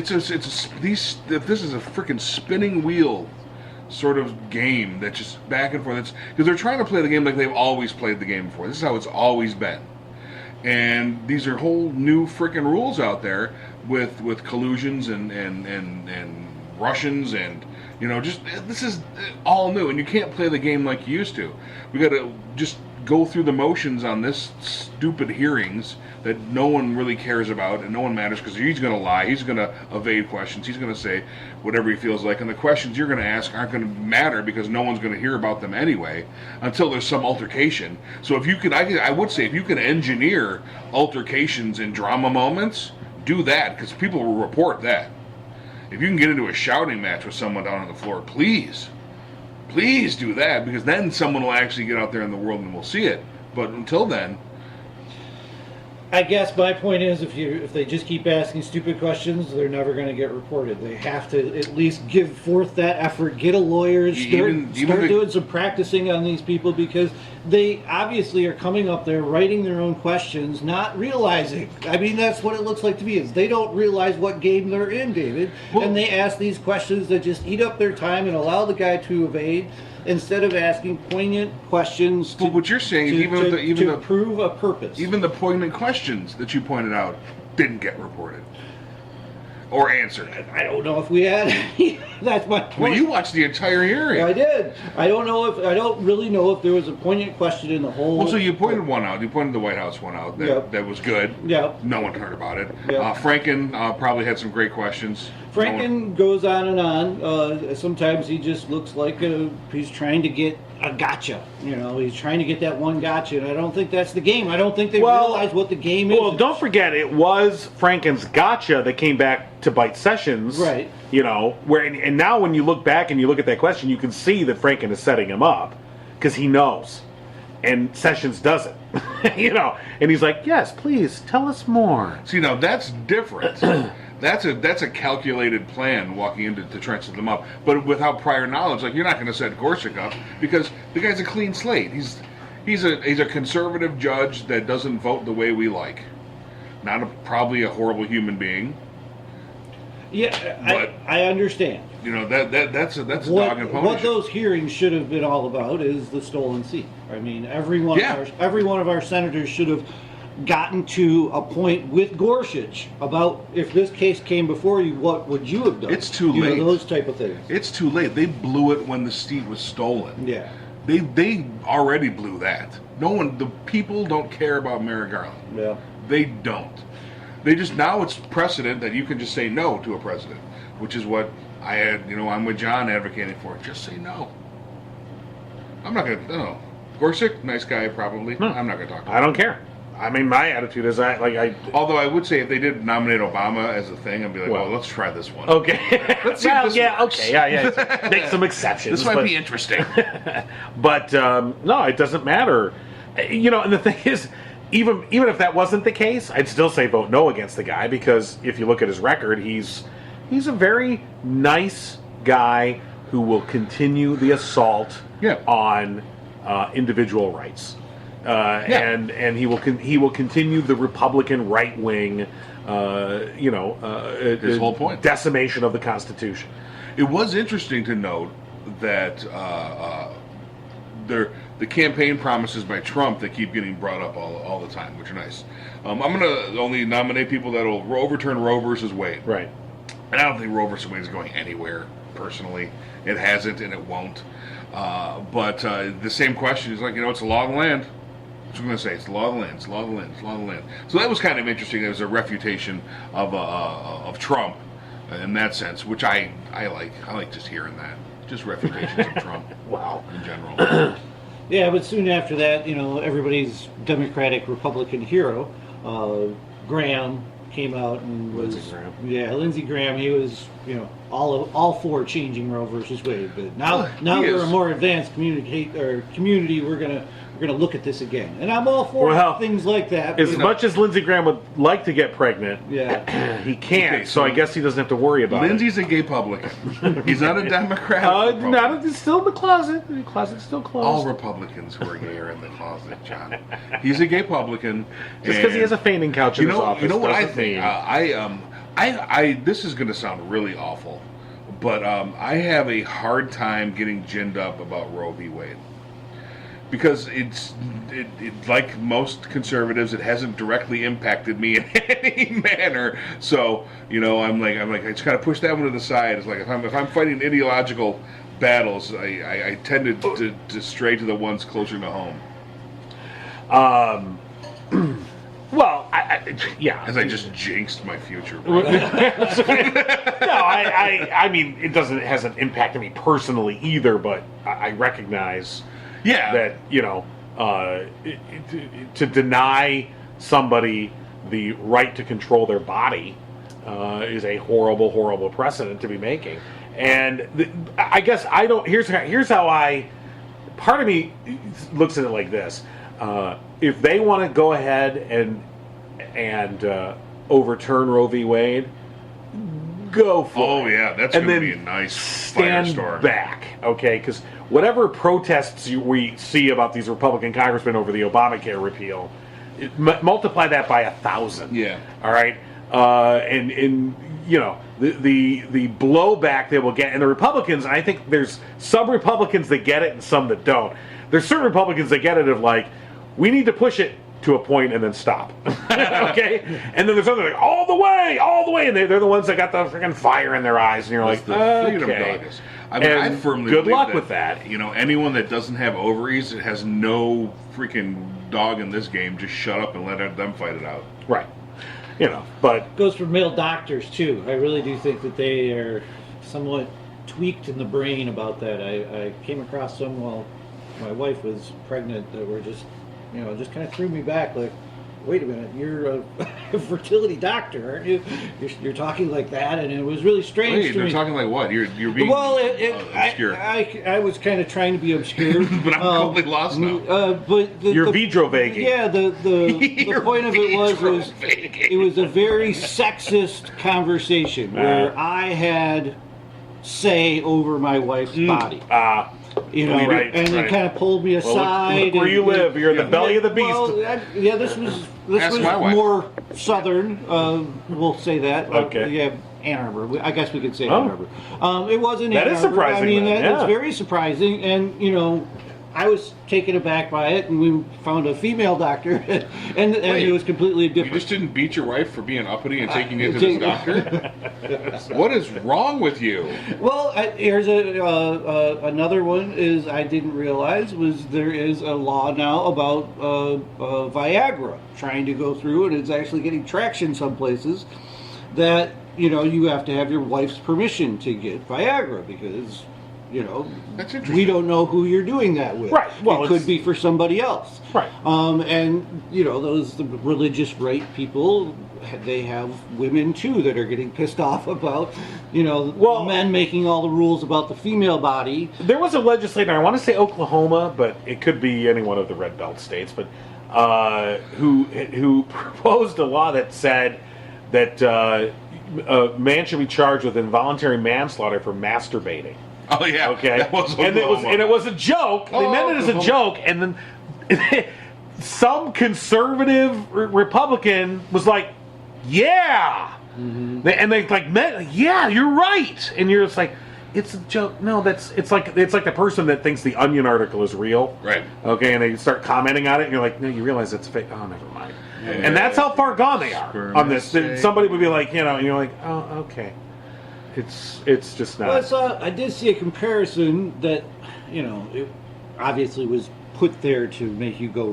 freaking spinning wheel sort of game that just back and forth. Because they're trying to play the game like they've always played the game before. This is how it's always been. And these are whole new freaking rules out there with collusions and Russians and this is all new, and you can't play the game like you used to. We got to just go through the motions on this stupid hearings that no one really cares about and no one matters because he's going to lie, he's going to evade questions, he's going to say whatever he feels like, and the questions you're going to ask aren't going to matter because no one's going to hear about them anyway until there's some altercation. So if you can, I would say if you can engineer altercations and drama moments, do that because people will report that. If you can get into a shouting match with someone down on the floor, please do that, because then someone will actually get out there in the world and we'll see it. But until then, I guess my point is, if they just keep asking stupid questions, they're never going to get reported. They have to at least give forth that effort, get a lawyer, start doing some practicing on these people, because they obviously are coming up there writing their own questions, not realizing. I mean, that's what it looks like to me, is they don't realize what game they're in, David, and they ask these questions that just eat up their time and allow the guy to evade, instead of asking poignant questions to, what you're saying, to prove a purpose. Even the poignant questions that you pointed out didn't get reported or answered. I don't know if we had any. That's my point. Well, you watched the entire hearing. I did. I don't really know if there was a poignant question in the whole. Well, so you pointed one out. You pointed the White House one out that was good. Yeah. No one heard about it. Yep. Franken probably had some great questions. Franken goes on and on. Sometimes he just looks like he's trying to get a gotcha. He's trying to get that one gotcha, and I don't think that's the game. I don't think they realize what the game is. Well, don't forget, it was Franken's gotcha that came back to bite Sessions. Right. And now when you look back and you look at that question, you can see that Franken is setting him up because he knows, and Sessions doesn't. And he's like, "Yes, please tell us more." See, now that's different. That's a calculated plan walking into to try and set them up, but without prior knowledge. Like, you're not going to set Gorsuch up because the guy's a clean slate. He's a conservative judge that doesn't vote the way we like. Probably a horrible human being. Yeah, But, I understand. You know, that's a dog and pony What show. those hearings should have been all about is the stolen seat. I mean, every one of our senators should have gotten to a point with Gorsuch about, if this case came before you, what would you have done? It's too You know, late. those type of things. It's too late. They blew it when the seat was stolen. Yeah. They already blew that. The people don't care about Merrick Garland. Yeah. They don't. They just, now it's precedent that you can just say no to a president, which is what I'm with John advocating for. Just say no. I'm not going to, no. Gorsuch, nice guy probably. No. I'm not going to talk to him. I don't care. I mean, my attitude is Although I would say if they did nominate Obama as a thing, I'd be like, well, let's try this one. Okay. Let's see if this works. Okay, yeah. Make some exceptions. This might be interesting. But no, it doesn't matter. You know, and the thing is, even if that wasn't the case, I'd still say vote no against the guy, because if you look at his record, he's a very nice guy who will continue the assault on individual rights. And he will continue the Republican right wing, his whole point, decimation of the Constitution. It was interesting to note that the campaign promises by Trump that keep getting brought up all the time, which are nice. I'm going to only nominate people that will overturn Roe versus Wade. Right. And I don't think Roe versus Wade is going anywhere. Personally, it hasn't and it won't. But the same question is like, it's the law of the land. That's what I'm going to say. It's the law of the land. It's the law of the land. It's the law of the land. So that was kind of interesting. It was a refutation of Trump in that sense, which I like. I like just hearing that. Just refutations of Trump. Wow. In general. Yeah, but soon after that, Lindsey everybody's Democratic Republican hero, Graham, came out and was Lindsey Graham. He was all for changing Roe versus Wade, but now we're a more advanced community. We're gonna look at this again, and I'm all for things like that. As much as Lindsey Graham would like to get pregnant, he can't. Okay, so I guess he doesn't have to worry about Lindsey's a gay publican. He's not a Democrat. He's still in the closet. The closet's still closed. All Republicans who are gay are in the closet, John. He's a gay publican. Just because he has a fainting couch in his office. You know what I doesn't think? mean- This is going to sound really awful, but I have a hard time getting ginned up about Roe v. Wade. Because it like most conservatives, it hasn't directly impacted me in any manner. So I'm like I just kind of push that one to the side. It's like if I'm fighting ideological battles, I tend to stray to the ones closer to home. Well, As I just jinxed my future. No, I mean, it hasn't impacted me personally either, but I recognize that, to deny somebody the right to control their body is a horrible, horrible precedent to be making. And I guess I don't, here's how part of me looks at it like this. If they want to go ahead and overturn Roe v. Wade, go for it. Oh yeah, that's going to be a nice firestorm. Back, okay? Because whatever protests we see about these Republican congressmen over the Obamacare repeal, multiply that by 1,000. Yeah. All right. And the blowback they will get, and the Republicans. And I think there's some Republicans that get it and some that don't. There's certain Republicans that get it of like, we need to push it to a point and then stop. Okay? And then there's others like, all the way, and they're the ones that got the freaking fire in their eyes, and you're like, okay. I firmly good believe luck with that. Anyone that doesn't have ovaries, that has no freaking dog in this game, just shut up and let them fight it out. Right. But goes for male doctors too. I really do think that they are somewhat tweaked in the brain about that. I came across some while my wife was pregnant that were just kind of threw me back like, wait a minute, you're a fertility doctor, aren't you? You're talking like that, and it was really strange Wait, to they're me. talking like what? You're being Well, obscure. I was kind of trying to be obscure, But I'm totally lost now. But You're vidrovaguing. Yeah, the point of it was vidrovaguing. it was a very sexist conversation where I had say over my wife's body. You know, Right, and they right. kind of pulled me aside. Look where you live. You're in the belly of the beast. Well, this was Ask my wife. more southern. We'll say that. Okay. Yeah, Ann Arbor. I guess we could say Oh. Ann Arbor. It was in That Ann is Arbor. surprising I mean, then, that's yeah. very surprising. And you know, I was taken aback by it, and we found a female doctor, and it was completely You different. just didn't beat your wife for being uppity and taking you to this doctor? What is wrong with you? Well, here's another one is I didn't realize was there is a law now about Viagra trying to go through, and it's actually getting traction some places that, you know, you have to have your wife's permission to get Viagra because, you know, That's interesting. we don't know who you're doing that with. Right. Well, it could it's- be for somebody else. Right. And you know, the religious right people, they have women too that are getting pissed off about, you know, Well- men making all the rules about the female body. There was a legislator, I want to say Oklahoma, but it could be any one of the red belt states, but who proposed a law that said that a man should be charged with involuntary manslaughter for masturbating. Oh yeah. Okay, That was and Oklahoma. it was a joke. They Oh, meant it as a Oklahoma. joke, and then some conservative Republican was like, "Yeah," and they like meant, "Yeah, you're right," and you're just like, "It's a joke." No, it's like the person that thinks the Onion article is real, Right. Okay, and they start commenting on it, and you're like, "No, you realize it's fake." Oh, never mind. Yeah. And that's how far gone they are on this. Spermaceti. Somebody would be like, you know, and you're like, "Oh, okay." It's just not. Well, I did see a comparison that, you know, it obviously was put there to make you go,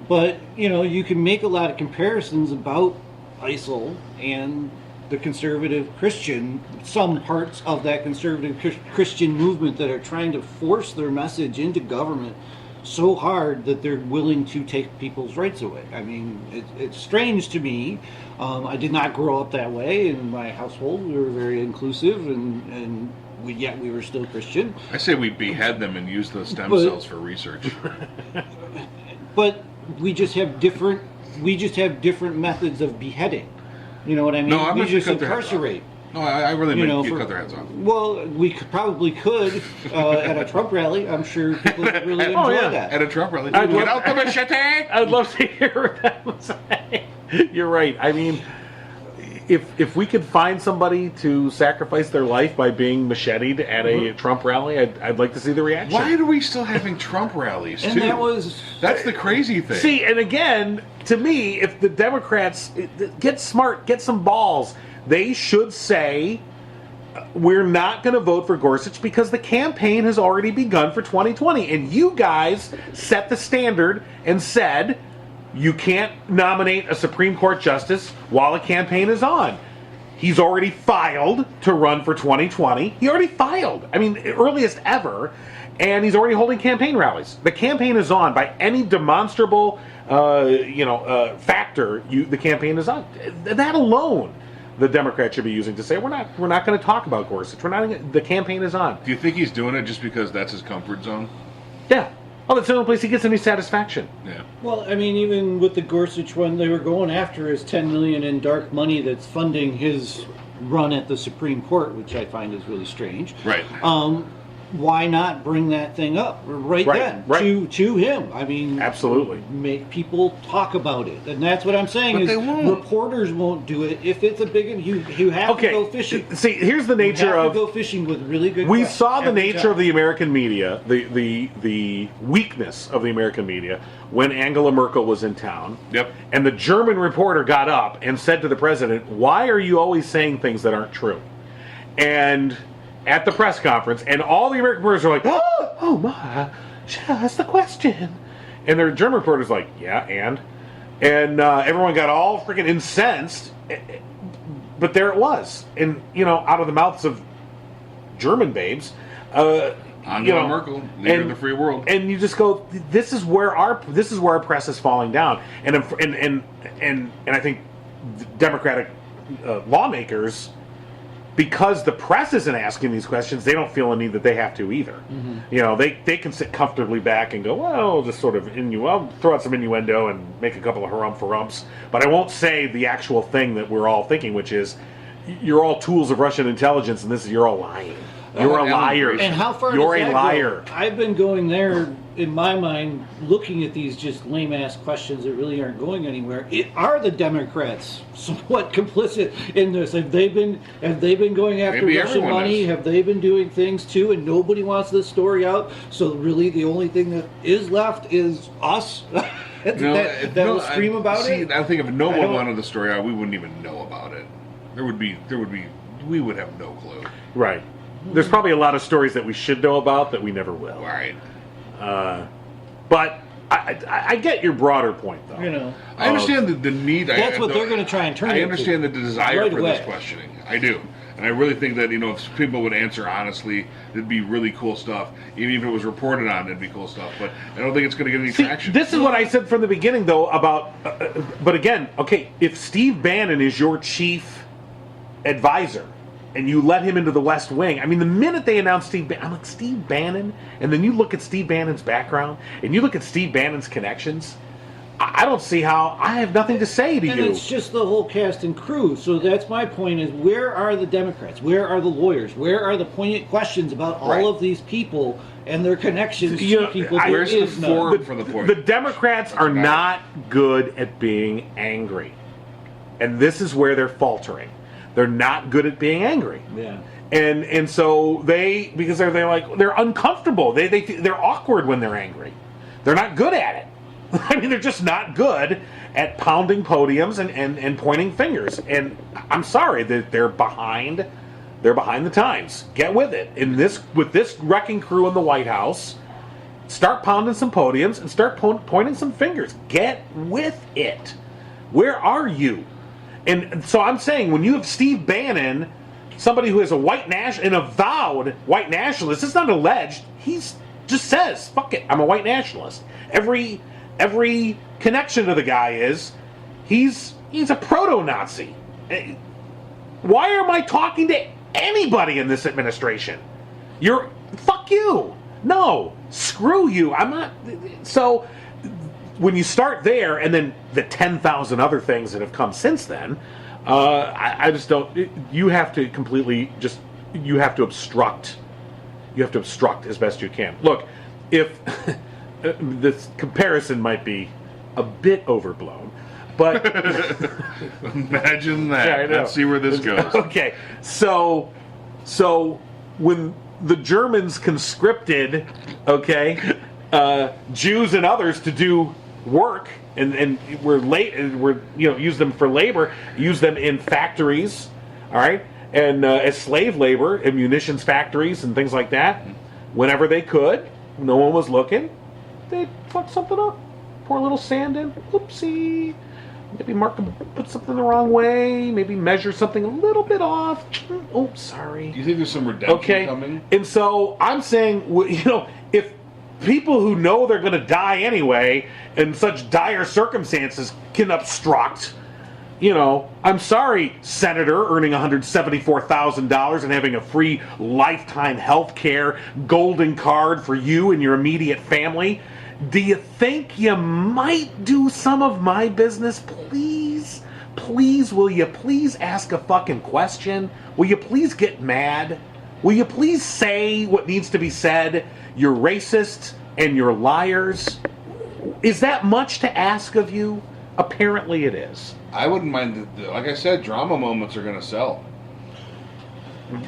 but, you know, you can make a lot of comparisons about ISIL and the conservative Christian, some parts of that conservative Christian movement that are trying to force their message into government so hard that they're willing to take people's rights away. I mean, it's strange to me. I did not grow up that way in my household. We were very inclusive, and yet we were still Christian. I say we behead them and use the stem But- cells for research. But we just have different methods of beheading. You know what I mean? No, I'm we not just gonna cut their heads off. incarcerate. No, I really You meant know, you for- cut their heads off. Well, we probably could at a Trump rally. I'm sure people would really enjoy yeah. that. At a Trump rally. I'd Get love- out the machete! I'd love to hear what that was saying. You're right. I mean, if we could find somebody to sacrifice their life by being macheted at a Trump rally, I'd like to see the reaction. Why are we still having Trump rallies, And too? that's the crazy thing. See, and again, to me, if the Democrats get smart, get some balls, they should say, we're not going to vote for Gorsuch because the campaign has already begun for 2020. And you guys set the standard and said you can't nominate a Supreme Court justice while a campaign is on. He's already filed to run for 2020. He already filed. I mean, earliest ever. And he's already holding campaign rallies. The campaign is on by any demonstrable, factor. The campaign is on. That alone, the Democrats should be using to say we're not going to talk about Gorsuch. The campaign is on. Do you think he's doing it just because that's his comfort zone? Yeah. Oh, that's the only place he gets any satisfaction. Yeah. Well, I mean, even with the Gorsuch one, they were going after his $10 million in dark money that's funding his run at the Supreme Court, which I find is really strange. Right. Why not bring that thing up right then right. to him? I mean, Absolutely. make people talk about it, and that's what I'm saying. But is they won't. Reporters won't do it if it's a big. You have to go fishing. See, here's the You nature have of. to go fishing with really good. We questions saw the every nature time. of the American media, the weakness of the American media when Angela Merkel was in town. Yep. And the German reporter got up and said to the president, "Why are you always saying things that aren't true?" And at the press conference, and all the American reporters are like, "Oh my, just the question," and their German reporters like, "Yeah, and everyone got all freaking incensed." But there it was, and out of the mouths of German babes, Angela Merkel, leader of the free world. And you just go, this is where our press is falling down. And I think Democratic lawmakers, because the press isn't asking these questions, they don't feel a need that they have to either. Mm-hmm. They can sit comfortably back and go, well, just sort of I'll throw out some innuendo and make a couple of harumph-farumphs, but I won't say the actual thing that we're all thinking, which is, you're all tools of Russian intelligence, and you're all lying. You're a liar. And how far You're does that a liar. go? I've been going there, in my mind, looking at these just lame-ass questions that really aren't going anywhere. Are the Democrats somewhat complicit in this? Have they been going after Maybe Russian money? is. Have they been doing things too? And nobody wants this story out. So really, the only thing that is left is us. that will scream about it. I think if no one wanted the story out, we wouldn't even know about it. We would have no clue. Right. There's probably a lot of stories that we should know about that we never will. Right. But I get your broader point, though. I understand the need. That's what they're going to try and turn it I understand into the desire right for away. this questioning. I do. And I really think that, if people would answer honestly, it'd be really cool stuff. Even if it was reported on, it'd be cool stuff. But I don't think it's going to get any traction. This is what I said from the beginning, though, about... but again, okay, if Steve Bannon is your chief advisor, and you let him into the West Wing. I mean, the minute they announced Steve Bannon, I'm like, Steve Bannon? And then you look at Steve Bannon's background, and you look at Steve Bannon's connections, I don't see how... I have nothing to say to you. And it's just the whole cast and crew. So that's my point, is where are the Democrats? Where are the lawyers? Where are the poignant questions about all of these people and their connections to people? Where's the forum for the point? The Democrats are not good at being angry. And this is where they're faltering. They're not good at being angry. Yeah. And so because they're uncomfortable. They're awkward when they're angry. They're not good at it. I mean, they're just not good at pounding podiums and pointing fingers. And I'm sorry that they're behind the times. Get with it. With this wrecking crew in the White House, start pounding some podiums and start pointing some fingers. Get with it. Where are you? And so I'm saying, when you have Steve Bannon, somebody who is an avowed white nationalist, it's not alleged, he's just says, fuck it, I'm a white nationalist. Every connection to the guy is, he's a proto-Nazi. Why am I talking to anybody in this administration? Fuck you. No, screw you. I'm not. So when you start there, and then the 10,000 other things that have come since then, I just don't. You have to completely you have to obstruct. You have to obstruct as best you can. Look, if this comparison might be a bit overblown, but imagine that. Yeah, I know. Let's see where this goes. Okay, so when the Germans conscripted, Jews and others to do work, and use them for labor, use them in factories, all right, and as slave labor in munitions factories and things like that. Whenever they could, no one was looking, they'd fuck something up, pour a little sand in, oopsie, maybe put something the wrong way, maybe measure something a little bit off. Oh, sorry. Do you think there's some redemption coming? And so I'm saying, if people who know they're going to die anyway, in such dire circumstances, can obstruct, I'm sorry, Senator, earning $174,000 and having a free lifetime health care golden card for you and your immediate family. Do you think you might do some of my business? Please, will you please ask a fucking question? Will you please get mad? Will you please say what needs to be said? You're racist and you're liars. Is that much to ask of you? Apparently it is. I wouldn't mind. Like I said, drama moments are going to sell.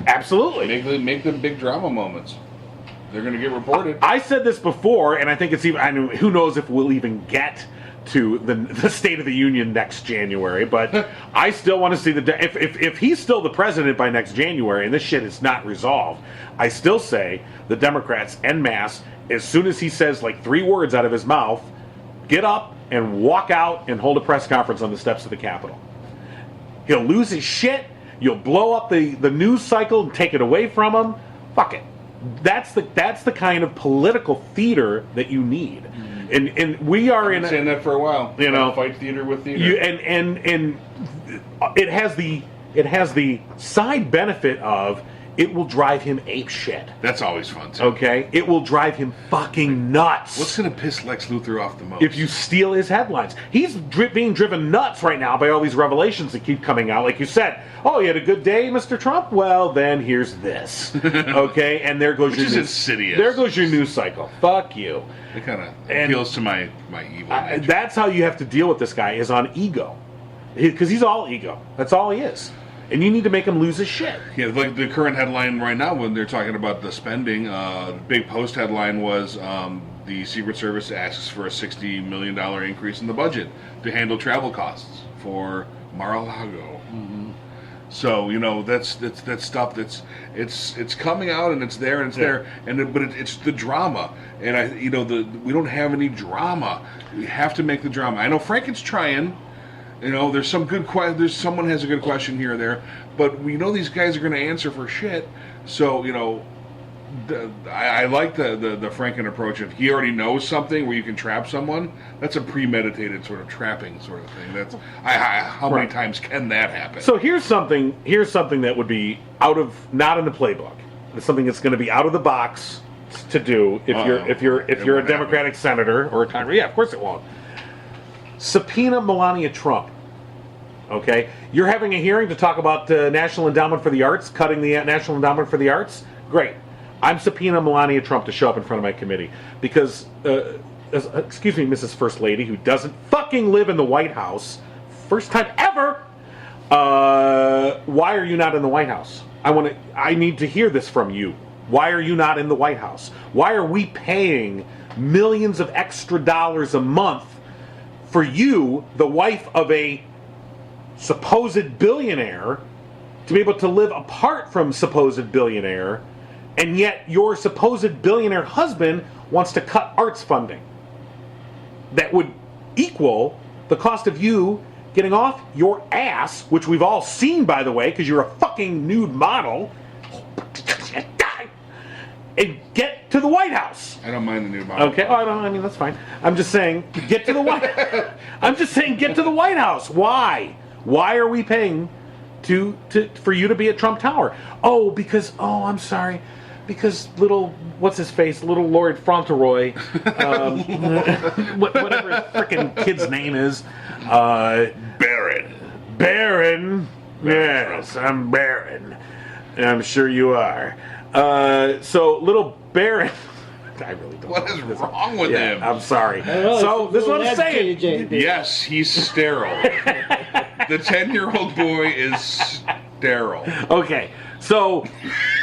Absolutely. Make them big drama moments. They're going to get reported. I said this before, and I think it's even. Who knows if we'll even get to the State of the Union next January? But I still want to see if he's still the president by next January, and this shit is not resolved. I still say the Democrats en masse, as soon as he says like 3 words out of his mouth, get up and walk out and hold a press conference on the steps of the Capitol. He'll lose his shit. You'll blow up the news cycle and take it away from him. Fuck it. That's the kind of political theater that you need, and we are I've been saying that for a while. You know, fight theater with theater. And it has the side benefit of it will drive him ape shit. That's always fun too. Okay, it will drive him fucking nuts. What's going to piss Lex Luthor off the most? If you steal his headlines. He's being driven nuts right now by all these revelations that keep coming out. Like you said, oh, you had a good day, Mr. Trump? Well, then here's this. Okay, and there goes your news. Insidious. There goes your news cycle. Fuck you. It kind of appeals to my evil nature. That's how you have to deal with this guy, is on ego. Because he's all ego. That's all he is. And you need to make him lose his shit. Yeah, like the current headline right now when they're talking about the spending, the big post headline was the Secret Service asks for a $60 million increase in the budget to handle travel costs for Mar-a-Lago. Mm-hmm. So that's stuff that's it's coming out and it's there and it's there but it's the drama and we don't have any drama. We have to make the drama. I know Franken's trying. There's some good someone has a good question here or there, but we know these guys are going to answer for shit. So I like the Franken approach. If he already knows something where you can trap someone, that's a premeditated sort of trapping sort of thing. That's how many times can that happen? So here's something that would be not in the playbook. It's something that's going to be out of the box to do if you're a Democratic senator or a Congress. Yeah, of course it won't. Subpoena Melania Trump. Okay, you're having a hearing to talk about the National Endowment for the Arts, cutting the National Endowment for the Arts. Great. I'm subpoena Melania Trump to show up in front of my committee because, excuse me, Mrs. First Lady, who doesn't fucking live in the White House, first time ever. Why are you not in the White House? I need to hear this from you. Why are you not in the White House? Why are we paying millions of extra dollars a month for you, the wife of a supposed billionaire, to be able to live apart from supposed billionaire, and yet your supposed billionaire husband wants to cut arts funding that would equal the cost of you getting off your ass, which we've all seen, by the way, because you're a fucking nude model, and get to the White House. I don't mind the nude model. Okay, I mean, that's fine. I'm just saying, get to the White I'm just saying, get to the White House. Why? Why are we paying for you to be at Trump Tower? I'm sorry. Because little Lord Fauntleroy, whatever his frickin' kid's name is, Barron. Yes, I'm Barron. I'm sure you are. So little Barron. I really don't. What is wrong with him? I'm sorry. So this is what I'm saying. Yes, he's sterile. The 10-year-old boy is sterile. Okay, so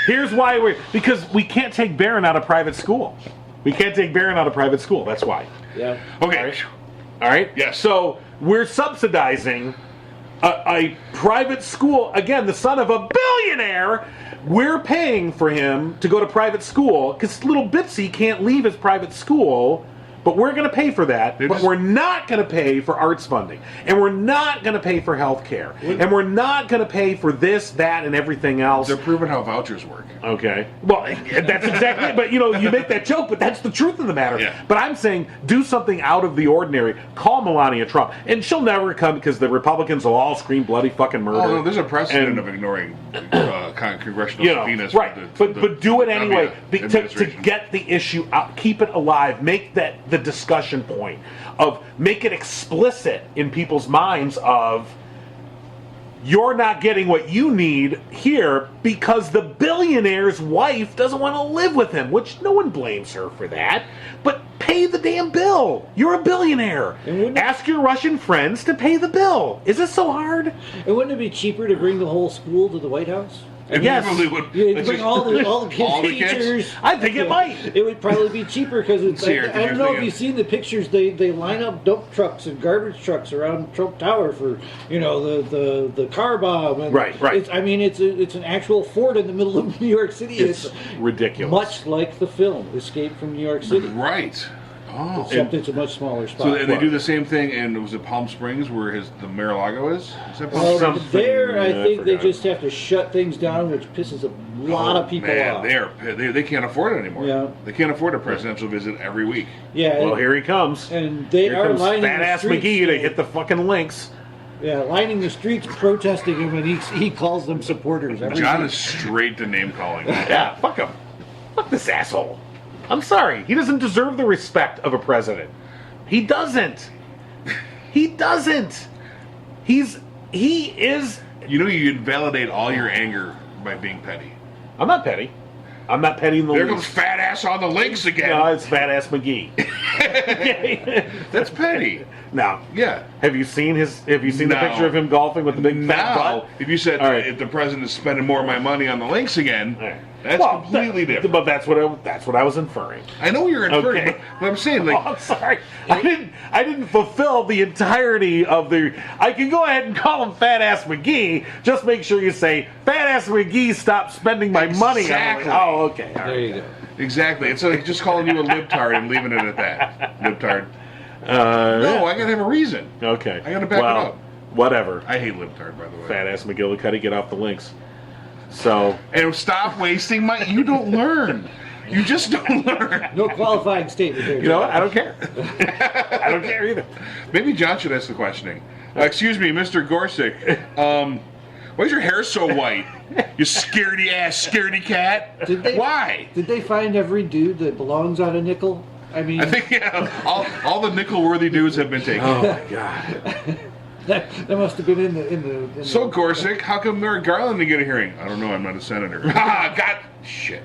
here's why because we can't take Barron out of private school. That's why. Yeah. Okay. All right. Yes. So we're subsidizing a private school. Again, the son of a billionaire. We're paying for him to go to private school because little Bitsy can't leave his private school. But we're going to pay for that. We're not going to pay for arts funding. And we're not going to pay for health care. And we're not going to pay for this, that, and everything else. They're proving how vouchers work. Okay. Well, that's exactly it. But, you make that joke, but that's the truth of the matter. Yeah. But I'm saying do something out of the ordinary. Call Melania Trump. And she'll never come because the Republicans will all scream bloody fucking murder. Oh, no, there's a precedent of ignoring congressional subpoenas. Right. But do it anyway to get the issue out. Keep it alive. Make that the discussion point of make it explicit in people's minds of you're not getting what you need here because the billionaire's wife doesn't want to live with him, which no one blames her for that. But pay the damn bill. You're a billionaire. Ask your Russian friends to pay the bill. Is this so hard? And wouldn't it be cheaper to bring the whole school to the White House? Yes. You'd bring all the teachers. I think it might. It would probably be cheaper because it's. I don't know if you've seen the pictures. They line up dump trucks and garbage trucks around Trump Tower for the car bomb. And right. It's an actual fort in the middle of New York City. It's ridiculous. Much like the film Escape from New York City. Right. Oh. Except it's a much smaller spot. So and they do the same thing in, was it Palm Springs where the Mar-a-Lago is? Is that Palm Well, Springs? there, I I think they forgot. just have to shut things down, which pisses a lot of people Man, off. they can't afford it anymore. Yeah. They can't afford a presidential visit every week. Yeah, Well, here he comes. and they Here are comes lining fat the ass streets. McGee to hit the fucking links. Yeah, lining the streets, protesting him, and he calls them supporters. Every John week. is straight to name calling. Yeah, fuck him. Fuck this asshole. I'm sorry. He doesn't deserve the respect of a president. He doesn't. He doesn't. He is. You know, you invalidate all your anger by being petty. I'm not petty. I'm not petty in the There least. comes fat ass on the links again. No, it's fat ass McGee. That's petty. Now, Yeah. have you seen the No. picture of him golfing with the big fat Now, butt? if you said All right. if the president is spending more of my money on the links again, All right. that's Well, completely different. But that's what I was inferring. I know you're inferring, Okay. but I'm saying, Oh, like, I'm sorry. I didn't fulfill the entirety of the. I can go ahead and call him Fat Ass McGee. Just make sure you say Fat Ass McGee. Stop spending my money. Exactly. Oh, okay. All There right. you go. exactly. It's like just calling you a libtard and leaving it at that. Libtard. Yeah. No, I gotta have a reason. Okay. I gotta back it up. Whatever. I hate libtard, by the way. Fat Ass McGillicuddy, get off the links. So. And stop wasting my. You don't learn. You just don't learn. No qualifying statement there. You know what? John. I don't care. I don't care either. Maybe John should ask the questioning. Excuse me, Mr. Gorsuch. Why is your hair so white? You scaredy ass, scaredy cat. Did they- Why? Did they find every dude that belongs on a nickel? I mean, I think all the nickel-worthy dudes have been taken. Oh my god. that must have been in the. So Gorsuch, how come Merrick Garland didn't get a hearing? I don't know. I'm not a senator. Ah, God, shit.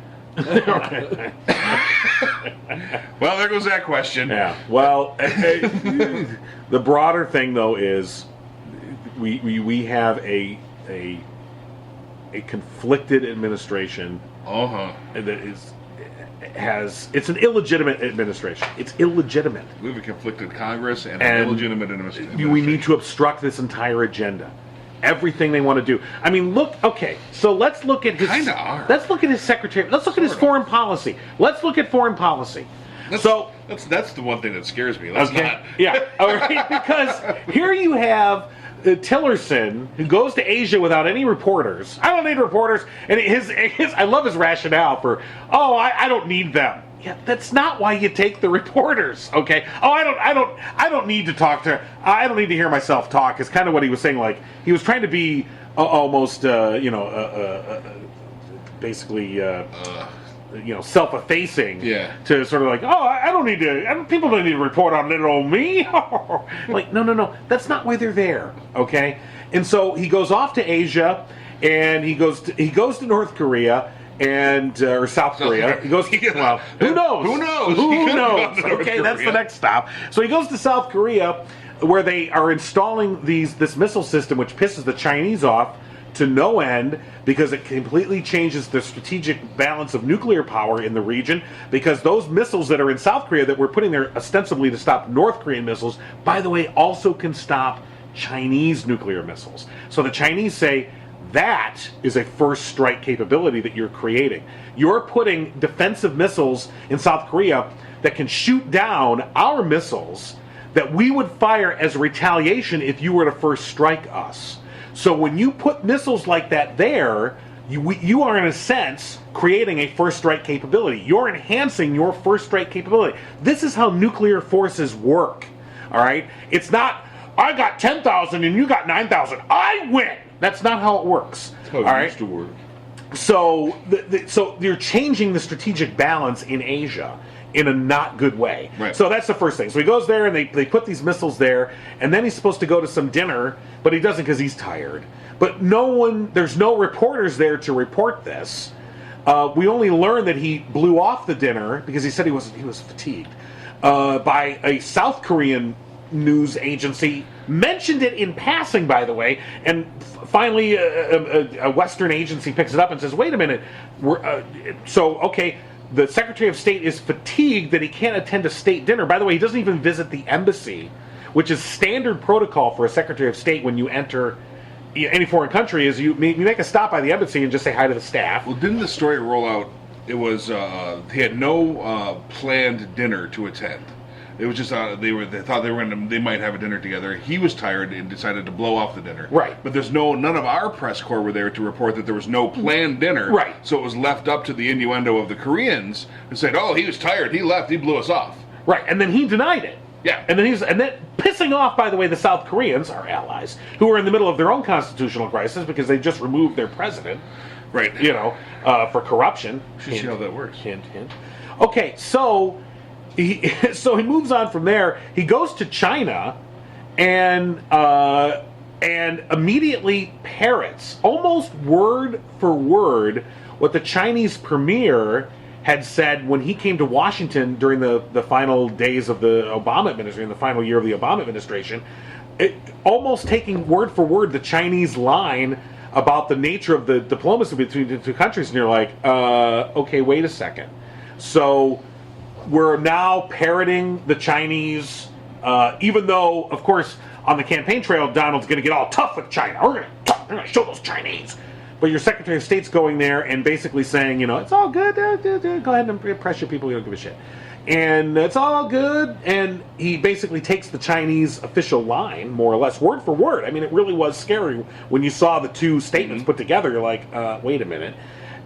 Well, there goes that question. Yeah. Well, the broader thing though is we have a conflicted administration Uh-huh. that it's an illegitimate administration. It's illegitimate. We have a conflicted Congress and And an illegitimate administration. We need to obstruct this entire agenda. Everything they want to do. I mean, look. Okay, so let's look at his. Kinda are. Let's look at his secretary. Let's look at his Sort of. foreign policy. Let's look at foreign policy. So that's the one thing that scares me. Let's not. Yeah. All right. Because here you have Tillerson, who goes to Asia without any reporters. I don't need reporters. And his I love his rationale for, I don't need them. Yeah, that's not why you take the reporters, okay? Oh, I don't need to talk to. I don't need to hear myself talk. Is kind of what he was saying. Like he was trying to be almost, basically. Self-effacing, Yeah. to sort of like, I don't need to. People don't need to report on little old me. Like, no, that's not why they're there, okay? And so he goes off to Asia, and he goes to North Korea or South Korea. He goes. Well, who knows? Who knows? He Who could have knows? gone to North Okay, that's the Korea. next stop. So he goes to South Korea, where they are installing this missile system, which pisses the Chinese off to no end, because it completely changes the strategic balance of nuclear power in the region, because those missiles that are in South Korea that we're putting there ostensibly to stop North Korean missiles, by the way, also can stop Chinese nuclear missiles. So the Chinese say, that is a first strike capability that you're creating. You're putting defensive missiles in South Korea that can shoot down our missiles that we would fire as retaliation if you were to first strike us. So when you put missiles like that there, you are in a sense creating a first strike capability. You're enhancing your first strike capability. This is how nuclear forces work. All right? It's not, I got 10,000 and you got 9,000. I win. That's not how it works. That's how all it right? used to work. So, so you're changing the strategic balance in Asia in a not good way. Right. So that's the first thing. So he goes there and they put these missiles there, and then he's supposed to go to some dinner, but he doesn't because he's tired. But there's no reporters there to report this. We only learn that he blew off the dinner because he said he was fatigued by a South Korean news agency. Mentioned it in passing, by the way, and finally a Western agency picks it up and says, wait a minute, the Secretary of State is fatigued that he can't attend a state dinner. By the way, he doesn't even visit the embassy, which is standard protocol for a Secretary of State when you enter any foreign country, is you make a stop by the embassy and just say hi to the staff. Well, didn't the story roll out? It was he had no planned dinner to attend. It was just they thought they might have a dinner together. He was tired and decided to blow off the dinner. Right. But there's none of our press corps were there to report that there was no planned dinner. Right. So it was left up to the innuendo of the Koreans who said, "Oh, he was tired. He left. He blew us off." Right, and then he denied it. Yeah. And then pissing off, by the way, the South Koreans, our allies, who are in the middle of their own constitutional crisis because they just removed their president. Right. For corruption. Should see how that works. Hint, hint. Okay, so he moves on from there. He goes to China and immediately parrots, almost word for word, what the Chinese premier had said when he came to Washington during the final days of the Obama administration, the final year of the Obama administration, almost taking word for word the Chinese line about the nature of the diplomacy between the two countries. And you're like, okay, wait a second. So we're now parroting the Chinese, even though, of course, on the campaign trail, Donald's going to get all tough with China. We're going to show those Chinese. But your Secretary of State's going there and basically saying, it's all good. Go ahead and impress your people. You don't give a shit. And it's all good. And he basically takes the Chinese official line, more or less, word for word. I mean, it really was scary when you saw the two statements put together. You're like, wait a minute.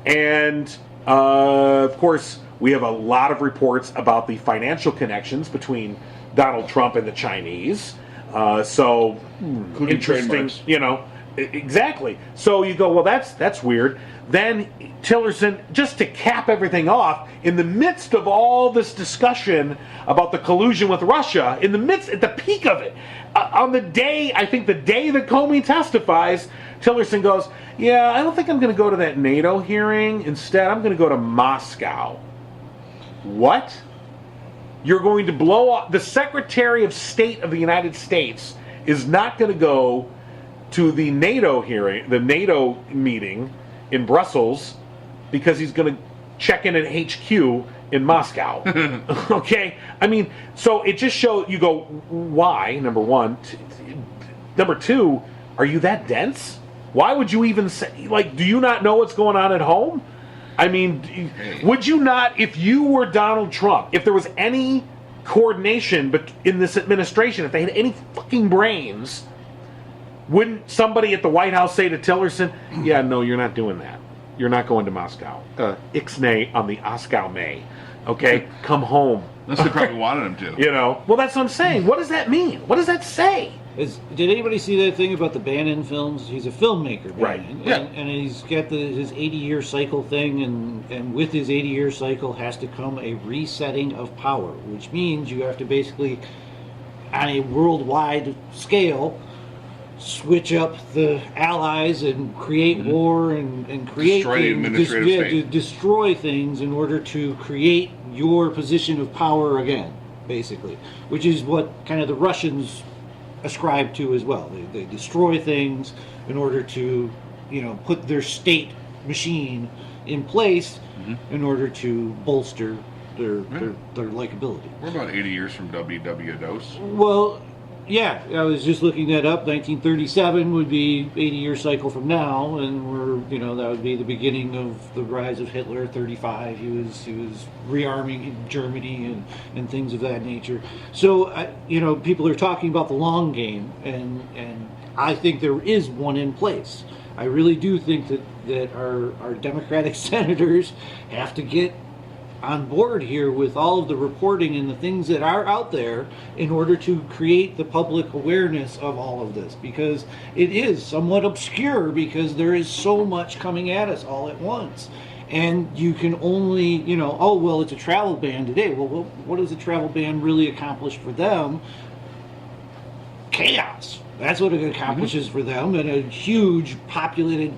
And, of course, we have a lot of reports about the financial connections between Donald Trump and the Chinese. Including Interesting, trademarks. Exactly. So you go, well, that's weird. Then Tillerson, just to cap everything off, in the midst of all this discussion about the collusion with Russia, at the peak of it, on the day that Comey testifies, Tillerson goes, yeah, I don't think I'm going to go to that NATO hearing. Instead, I'm going to go to Moscow. What? You're going to blow off the Secretary of State of the United States is not going to go to the NATO hearing, the NATO meeting in Brussels, because he's going to check in at HQ in Moscow. Okay? I mean, so it just shows, you go, why, number one. Number two, are you that dense? Why would you even say, do you not know what's going on at home? I mean, would you not, if you were Donald Trump, if there was any coordination in this administration, if they had any fucking brains, wouldn't somebody at the White House say to Tillerson, yeah, no, you're not doing that. You're not going to Moscow. Ixnay on the Oscow May. Okay? Come home. Unless they probably wanted him to. Well, that's what I'm saying. What does that mean? What does that say? Did anybody see that thing about the Bannon films? He's a filmmaker, Bannon. Right. Yeah. And he's got his 80-year cycle thing, and with his 80-year cycle has to come a resetting of power, which means you have to basically, on a worldwide scale, switch up the allies and create war and create Destroy the administrative state. destroy things in order to create your position of power again, basically, which is what kind of the Russians ascribe to as well. They destroy things in order to, put their state machine in place in order to bolster their likability. We're about 80 years from WW-DOS. Well, yeah, I was just looking that up. 1937 would be 80-year cycle from now, and that would be the beginning of the rise of Hitler. 35, he was rearming Germany and things of that nature. So, people are talking about the long game, and I think there is one in place. I really do think that our Democratic senators have to get on board here with all of the reporting and the things that are out there in order to create the public awareness of all of this, because it is somewhat obscure because there is so much coming at us all at once. And you can only, it's a travel ban today. Well, what does a travel ban really accomplish for them? Chaos. That's what it accomplishes for them in a huge populated,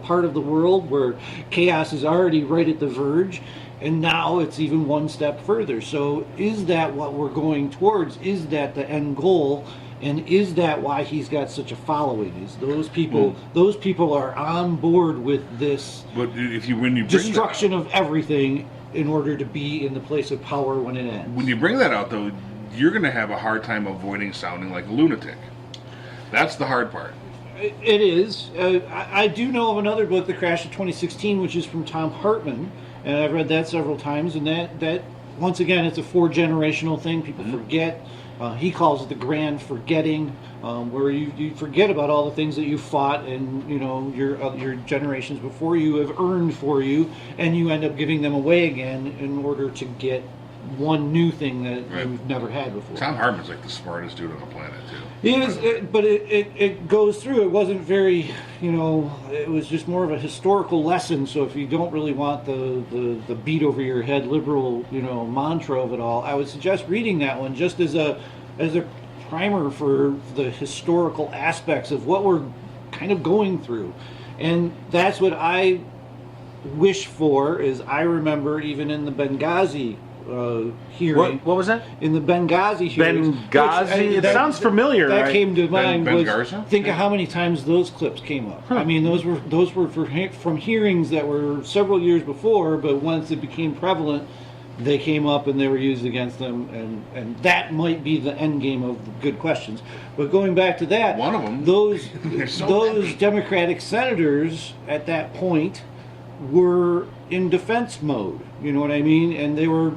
part of the world where chaos is already right at the verge. And now it's even one step further. So is that what we're going towards? Is that the end goal? And is that why he's got such a following? Is those people are on board with this But when you bring destruction of everything in order to be in the place of power when it ends? When you bring that out, though, you're going to have a hard time avoiding sounding like a lunatic. That's the hard part. It is. I do know of another book, The Crash of 2016, which is from Tom Hartman. And I've read that several times, and that once again, it's a 4-generational thing. People forget. He calls it the grand forgetting, where you forget about all the things that you fought and your generations before you have earned for you, and you end up giving them away again in order to get one new thing that you've never had before. Tom Hartman's like the smartest dude on the planet, too. He is, but it goes through. It wasn't very, it was just more of a historical lesson. So if you don't really want the beat over your head liberal, mantra of it all, I would suggest reading that one just as a primer for the historical aspects of what we're kind of going through. And that's what I wish for. Is I remember even in the Benghazi hearing. What was that? In the Benghazi hearings. Benghazi? It sounds familiar. That right? came to mind. Ben Was, Garza? think of how many times those clips came up. I mean, those were from hearings that were several years before, but once it became prevalent, they came up and they were used against them, and that might be the end game of the good questions. But going back to that, One of them. those There's so those many. Democratic senators at that point were in defense mode. You know what I mean? And they were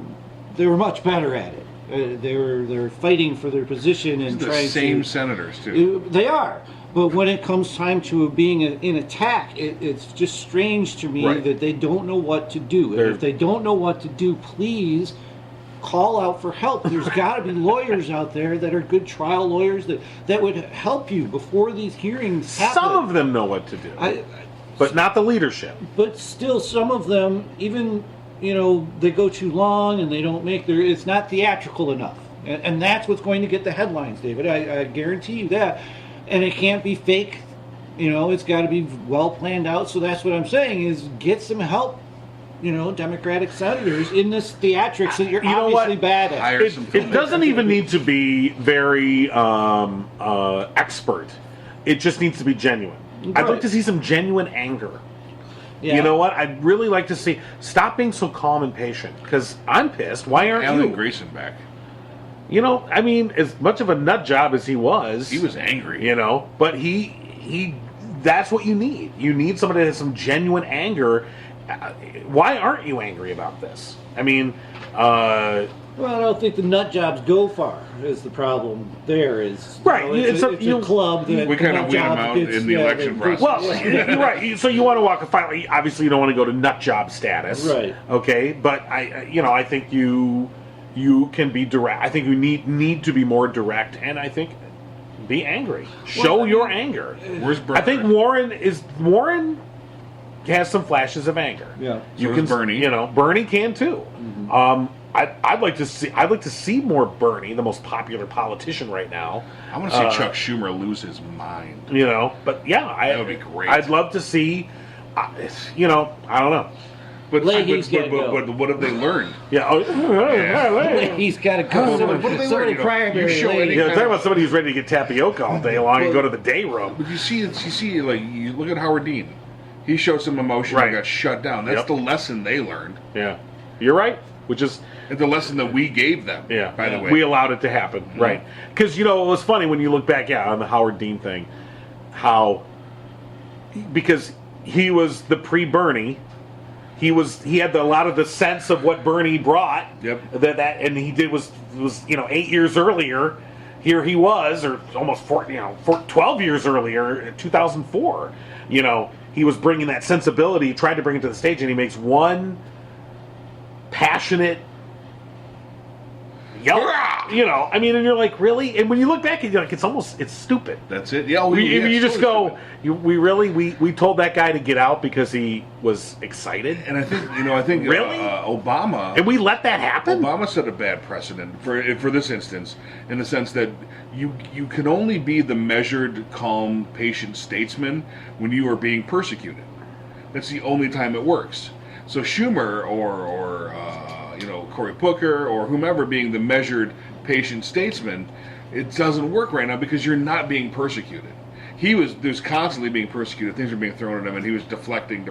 much better at it. They were fighting for their position and The trying same to. senators, too. They are, but when it comes time to being in attack, it's just strange to me Right. that they don't know what to do. And if they don't know what to do, please call out for help. There's got to be lawyers out there that are good trial lawyers that would help you before these hearings happen. Some of them know what to do, but not the leadership. But still, some of them, even, they go too long and they don't make it's not theatrical enough. And that's what's going to get the headlines, David. I guarantee you that. And it can't be fake. It's got to be well planned out. So that's what I'm saying is get some help, Democratic senators in this theatrics that you're obviously bad at. Hire some It doesn't even need to be very expert. It just needs to be genuine. I'd like to see some genuine anger. Yeah. You know what? I'd really like to see. Stop being so calm and patient. Because I'm pissed. Why aren't Alan you? Grayson back. I mean, as much of a nut job as he was angry. But he that's what you need. You need somebody that has some genuine anger. Why aren't you angry about this? I mean, well, I don't think the nut jobs go far. Is the problem there? Is Right, It's a club that We kind of nut weed them job out gets- in the yeah, election that- process. well, you're right. So you want to walk a fine line. Obviously, you don't want to go to nut job status, Right. Okay, but I think you can be direct. I think you need to be more direct, and I think be angry. Show your anger. Where's Bernie? I think Warren has some flashes of anger. Yeah. So does Bernie. Bernie can too. I'd like to see more Bernie, the most popular politician right now. I want to see Chuck Schumer lose his mind. But yeah, That would be great. I'd love to see. I don't know. But Leahy's gotta go. but what have they learned? Yeah. He's got to go. What do they Somebody learn? primary. You show lady. any Yeah, kind talking of- about somebody who's ready to get tapioca all day long and go to the day room. But you see, like you look at Howard Dean. He showed some emotion Right. and got shut down. That's Yep. the lesson they learned. Yeah, you're right. Which is And the lesson that we gave them. yeah. By the way, we allowed it to happen, right? Because it was funny when you look back on the Howard Dean thing, because he was the pre-Bernie. He had a lot of the sense of what Bernie brought. Yep. That and he did was 8 years earlier. Here he was, or almost 12 years earlier, in 2004. He was bringing that sensibility, tried to bring it to the stage, and he makes one passionate yell. And you're like, really? And when you look back, you're like, it's stupid. that's it. Yeah, You just totally go, stupid. we told that guy to get out because he was excited, And I think Really? Obama. and we let that happen. Obama set a bad precedent for this instance, in the sense that you can only be the measured, calm, patient statesman when you are being persecuted. That's the only time it works. So Schumer or Cory Booker or whomever being the measured, patient statesman, it doesn't work right now because you're not being persecuted. He was constantly being persecuted. Things were being thrown at him, and he was deflecting,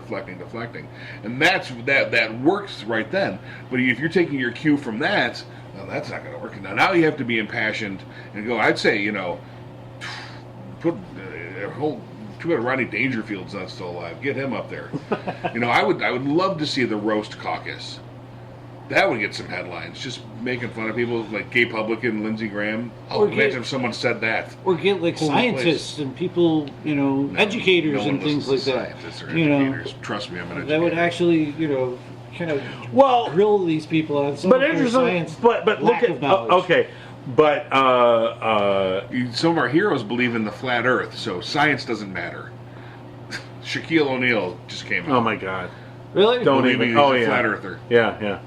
and that works right then. But if you're taking your cue from that, well, that's not going to work. Now you have to be impassioned and go. I'd say put a whole. Too bad Rodney Dangerfield's not still alive. Get him up there. I would love to see the roast caucus. That would get some headlines. Just making fun of people like gay publican Lindsey Graham. Oh, Or imagine get- if someone said that. Or get like Holy scientists and people, educators No one and things like listens to that. Scientists or You know, educators. Trust me, I'm an educator. that would actually, kind of Well, grill these people on some but of their interesting. science But look lack at of knowledge. okay, but Some of our heroes believe in the flat Earth, so science doesn't matter. Shaquille O'Neal just came out. oh my God, Really? don't Believe me, even. he's Oh a yeah, flat earther. Yeah.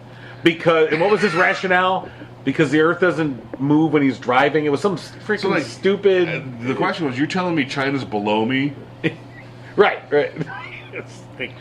Because and what was his rationale? Because the Earth doesn't move when he's driving. It was some freaking So, like, stupid. The question was, you're telling me China's below me? Right. It's like,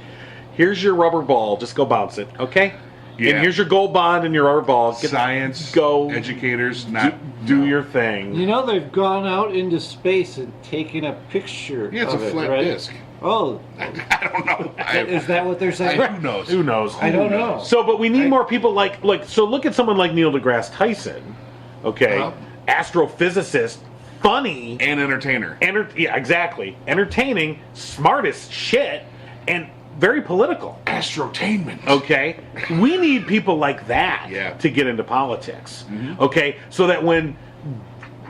here's your rubber ball. Just go bounce it, okay? Yeah. And here's your gold bond and your rubber ball. Science, go educators, not do your thing. They've gone out into space and taken a picture Yeah, it's of a it, flat right? disc. Oh, I don't know. is that what they're saying? Who knows? Who knows? I don't know. So, but we need more people like. So, look at someone like Neil deGrasse Tyson. Okay, Uh-huh. astrophysicist, funny, And entertainer. yeah, exactly, entertaining, smart as shit, and very political. Astrotainment. Okay, we need people like that Yeah. to get into politics. Okay, so that when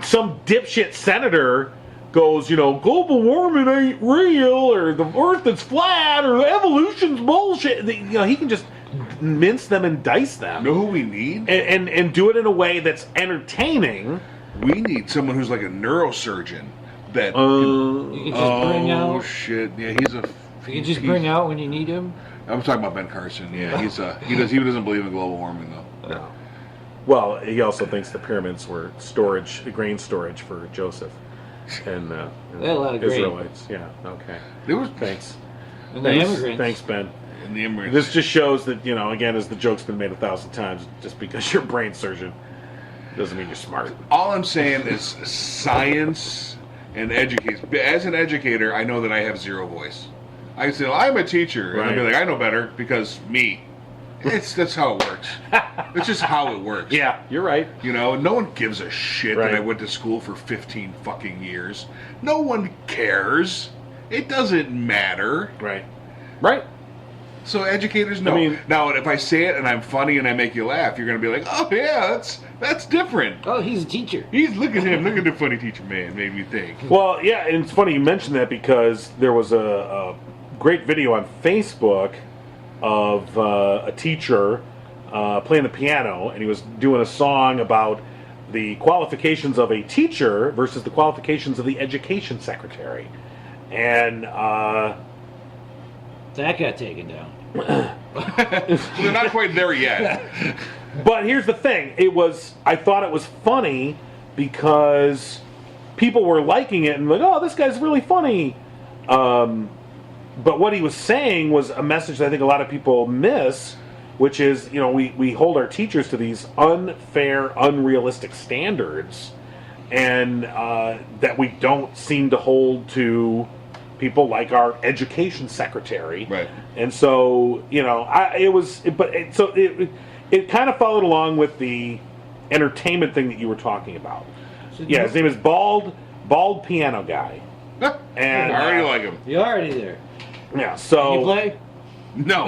some dipshit senator goes, global warming ain't real, or the Earth is flat, or evolution's bullshit, he can just mince them and dice them, You know who we need? and do it in a way that's entertaining. We need someone who's like a neurosurgeon that. You can just bring oh out. shit! Yeah, he's a. You can just bring out when you need him. I'm talking about Ben Carson. Yeah, he doesn't believe in global warming though. No. Well, he also thinks the pyramids were grain storage for Joseph and They had a lot of grain. Israelites. Yeah. Okay. There was Thanks. And the Thanks. immigrants. Thanks, Ben. in the immigrants. This just shows that, again, as the joke's been made 1,000 times, just because you're a brain surgeon doesn't mean you're smart. All I'm saying is science and education. As an educator, I know that I have zero voice. I can say, well, I'm a teacher, and I'll be Right. like, I know better because me. That's how it works. It's just how it works. Yeah, you're right. No one gives a shit Right. that I went to school for 15 fucking years. No one cares. It doesn't matter. Right. Right. So educators know. I mean- Now, if I say it and I'm funny and I make you laugh, you're going to be like, oh yeah, that's different. Oh, he's a teacher. Look at him, look at the funny teacher man, made me think. Well, yeah, and it's funny you mentioned that because there was a great video on Facebook of a teacher playing the piano, and he was doing a song about the qualifications of a teacher versus the qualifications of the education secretary. And That got taken down. They're not quite there yet. but here's the thing: I thought it was funny because people were liking it and like, oh, this guy's really funny. But what he was saying was a message that I think a lot of people miss, which is, we hold our teachers to these unfair, unrealistic standards, and that we don't seem to hold to people like our education secretary. Right. And so, it kind of followed along with the entertainment thing that you were talking about. So Yeah, his name is Bald Piano Guy. And I already like him. You're already there. Yeah, Can so you play? No.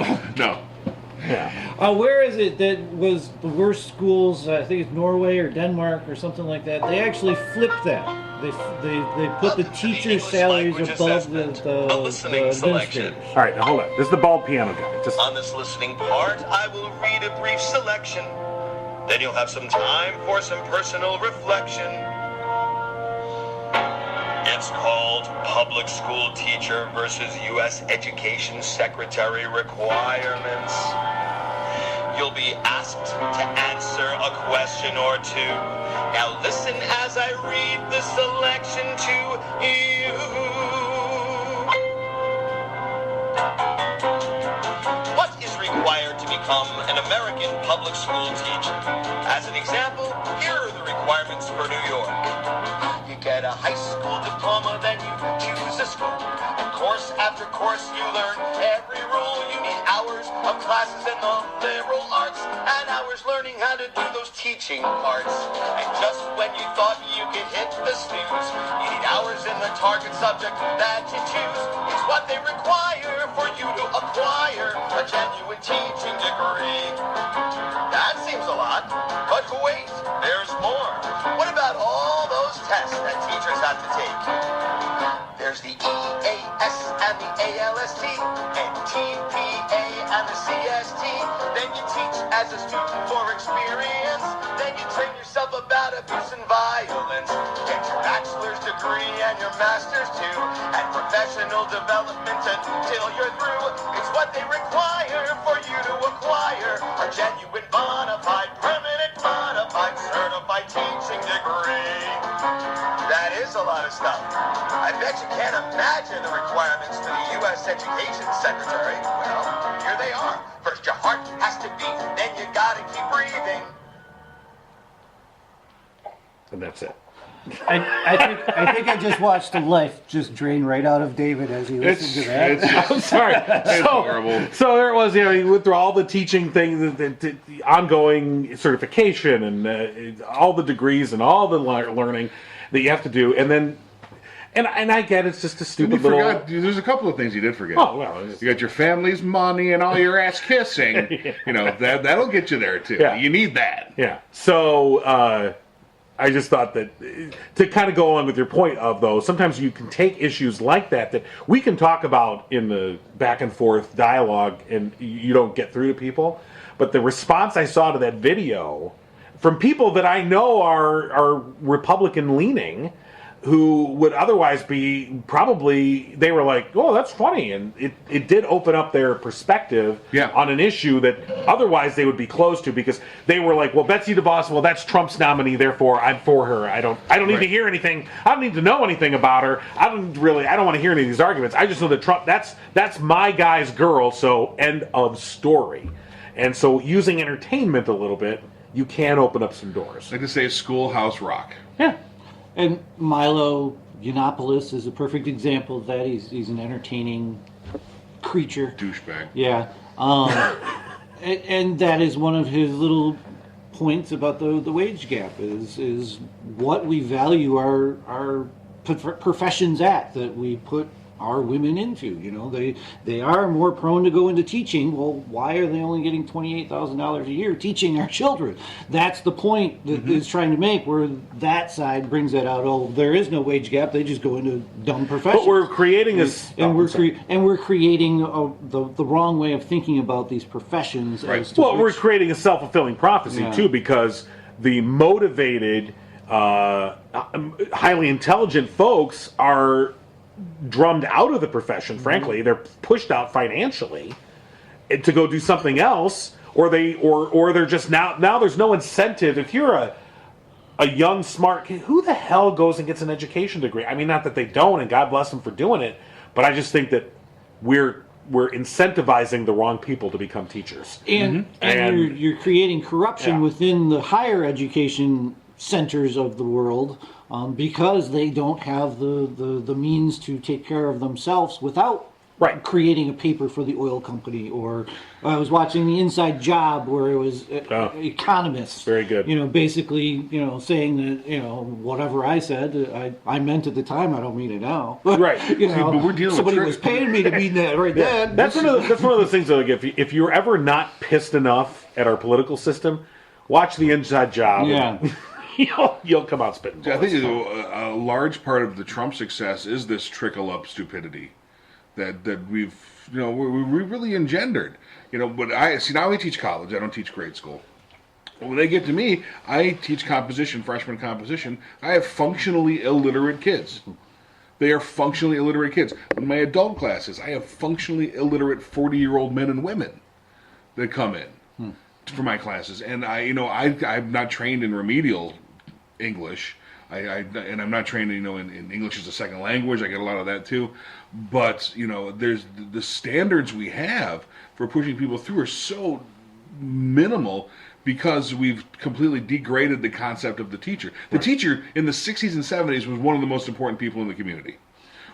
yeah. Where is it that was the worst schools? I think it's Norway or Denmark or something like that. They actually flipped that. They put the teachers' salaries above the administrators. All right, now hold on. This is the Bald Piano Guy. Just On this listening part, I will read a brief selection. Then you'll have some time for some personal reflection. It's called Public School Teacher versus U.S. Education Secretary Requirements. You'll be asked to answer a question or two. Now listen as I read the selection to you. What is required to become an American public school teacher? As an example, here are the requirements for New York. You get a high school diploma, then you choose to school. And course after course you learn every rule. You need hours of classes in the liberal arts and hours learning how to do those teaching parts. And just when you thought you could hit the snooze, you need hours in the target subject that you choose. It's what they require for you to acquire a genuine teaching degree. That seems a lot, but wait, there's more. What about all those tests that teachers have to take? There's the EAS and the ALST, and TPA and the CST. Then you teach as a student for experience. Then you train yourself about abuse and violence. Get your bachelor's degree and your master's too, and professional development until you're through. It's what they require for you to acquire a genuine bona fide, permanent bona fide, certified teaching degree. That is a lot of stuff. I bet you can't imagine the requirements for the U.S. Education Secretary. Well, here they are. First your heart has to beat, then you gotta keep breathing. And that's it. I think I just watched the life just drain right out of David as he listened to that. I'm sorry. It's horrible. So there it was, he went through all the teaching things, the ongoing certification, and all the degrees and all the learning that you have to do, and then, and I get it's just a You stupid little. forgot, there's a couple of things you did forget. Oh well, You got your family's money and all your ass kissing. You know, that'll get you there too. Yeah. You need that. yeah. So I just thought that to kind of go on with your point of though, sometimes you can take issues like that we can talk about in the back and forth dialogue, and you don't get through to people. But the response I saw to that video from people that I know are Republican leaning, who would otherwise be probably, they were like, oh, that's funny. And it did open up their perspective on an issue that otherwise they would be closed to, because they were like, well, Betsy DeVos, well, that's Trump's nominee, therefore I'm for her. I don't need to hear anything. I don't need to know anything about her. I don't want to hear any of these arguments. I just know that Trump, that's my guy's girl, so end of story. And so using entertainment a little bit, you can open up some doors. Like to say schoolhouse rock. Yeah. And Milo Yiannopoulos is a perfect example of that. He's an entertaining creature. Douchebag. Yeah. And that is one of his little points about the wage gap is what we value our professions at, that we put our women into. They are more prone to go into teaching. Well, why are they only getting $28,000 a year teaching our children? That's the point that is trying to make, where that side brings that out. Oh, there is no wage gap. They just go into dumb professions. But we're creating we're creating the wrong way of thinking about these professions. Right. We're creating a self-fulfilling prophecy too, because the motivated, highly intelligent folks are drummed out of the profession. Frankly, they're pushed out financially to go do something else, or they're just now there's no incentive. If you're a young smart kid, who the hell goes and gets an education degree? I mean, not that they don't, and God bless them for doing it, but I just think that we're incentivizing the wrong people to become teachers, and you're creating corruption within the higher education centers of the world, because they don't have the means to take care of themselves without creating a paper for the oil company. Or I was watching the Inside Job, where it was economists. Very good. Basically, saying that whatever I said, I meant at the time. I don't mean it now. Right. but we're dealing somebody with was paying me to mean that then. That's one of those things that, like, if you're ever not pissed enough at our political system, watch the Inside Job. Yeah. You'll come out spitting I bullets. think a large part of the Trump success is this trickle-up stupidity that we've we really engendered. But now I teach college. I don't teach grade school. When they get to me, I teach freshman composition. I have functionally illiterate kids. They are functionally illiterate kids. In my adult classes, I have functionally illiterate 40-year-old men and women that come in for my classes, and I'm not trained in remedial English. I'm not trained, in English as a second language. I get a lot of that too. But there's the standards we have for pushing people through are so minimal, because we've completely degraded the concept of the teacher. The teacher in the 60s and 70s was one of the most important people in the community.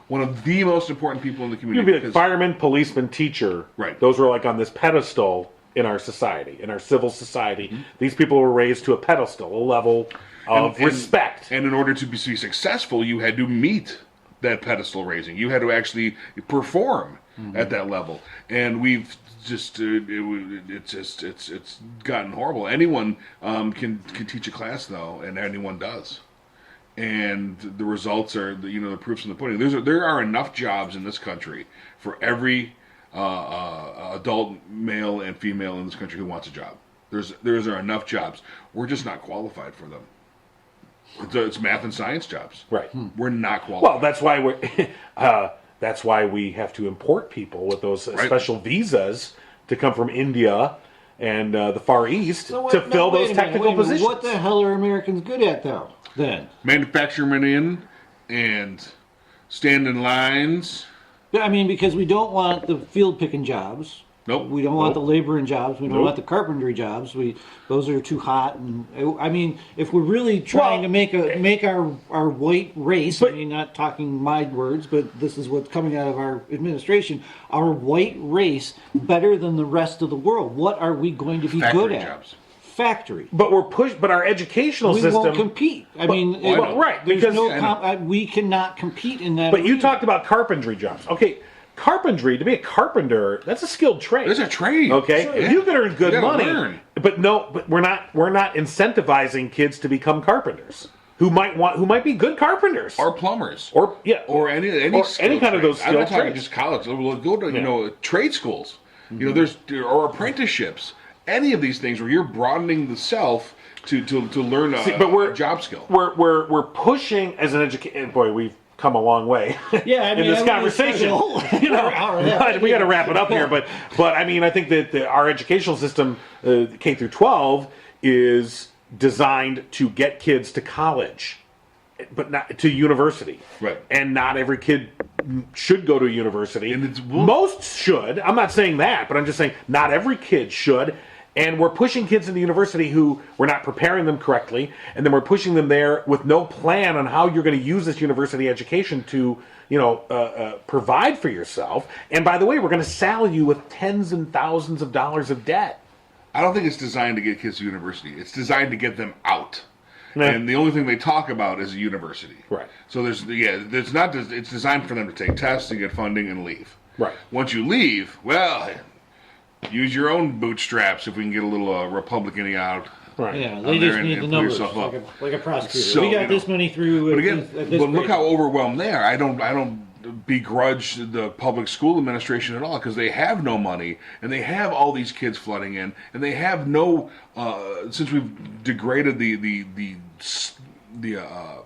one of the most important people in the You'd community. be like because- fireman, policeman, teacher. Right. Those were like on this pedestal in our society, in our civil society. These people were raised to a pedestal, a level of respect. And in order to be successful, you had to meet that pedestal raising. You had to actually perform at that level. And we've just it's gotten horrible. Anyone can teach a class though, and anyone does. And the results are the proofs in the pudding. There are enough jobs in this country for every adult male and female in this country who wants a job. There are enough jobs. We're just not qualified for them. It's math and science jobs. Right. We're not qualified. Well, that's why we have to import people with those special visas to come from India and the Far East to fill those technical positions. What the hell are Americans good at, though? Then Manufacturing in and stand in lines. I mean, because we don't want the field picking jobs. Nope. We don't want the laboring jobs. We don't Nope. want the carpentry jobs. Those are too hot. And I mean, if we're really trying to make our white race, I mean, not talking my words, but this is what's coming out of our administration, our white race better than the rest of the world. What are we going to be Factory good at? jobs. Factory. But but our educational We system won't compete. I mean, right, there's because- no we cannot compete in that. But you arena. talked about carpentry jobs. Okay, carpentry, to be a carpenter, that's a skilled trade. There's a trade. Okay, Sure. you can earn good You gotta money, learn. but we're not incentivizing kids to become carpenters who might be good carpenters Or plumbers. or any any kind of those I'm not skilled talking trades. just college. Go to trade schools. Or apprenticeships. Any of these things where you're broadening the self to learn a job skill. We're pushing as an education. Boy, we've come a long way. Yeah, I mean, in this I would conversation, expect a whole hour and a half. we got to wrap it up here. But I mean, I think that our educational system, K through 12, is designed to get kids to college, but not to university. Right. And not every kid should go to university. And Most should. I'm not saying that, but I'm just saying not every kid should. And we're pushing kids into university who we're not preparing them correctly, and then we're pushing them there with no plan on how you're going to use this university education to, provide for yourself. And by the way, we're going to saddle you with tens and thousands of dollars of debt. I don't think it's designed to get kids to university. It's designed to get them out. Yeah. And the only thing they talk about is a university. Right. So it's designed for them to take tests and get funding and leave. Right. Once you leave, well, use your own bootstraps if we can get a little Republican out. Right. Yeah, out they there just need and the pull numbers, yourself up. like a prosecutor. So, we got this money through. But again, at this look rate. how overwhelmed they are. I don't begrudge the public school administration at all because they have no money and they have all these kids flooding in and they have no. Since we've degraded the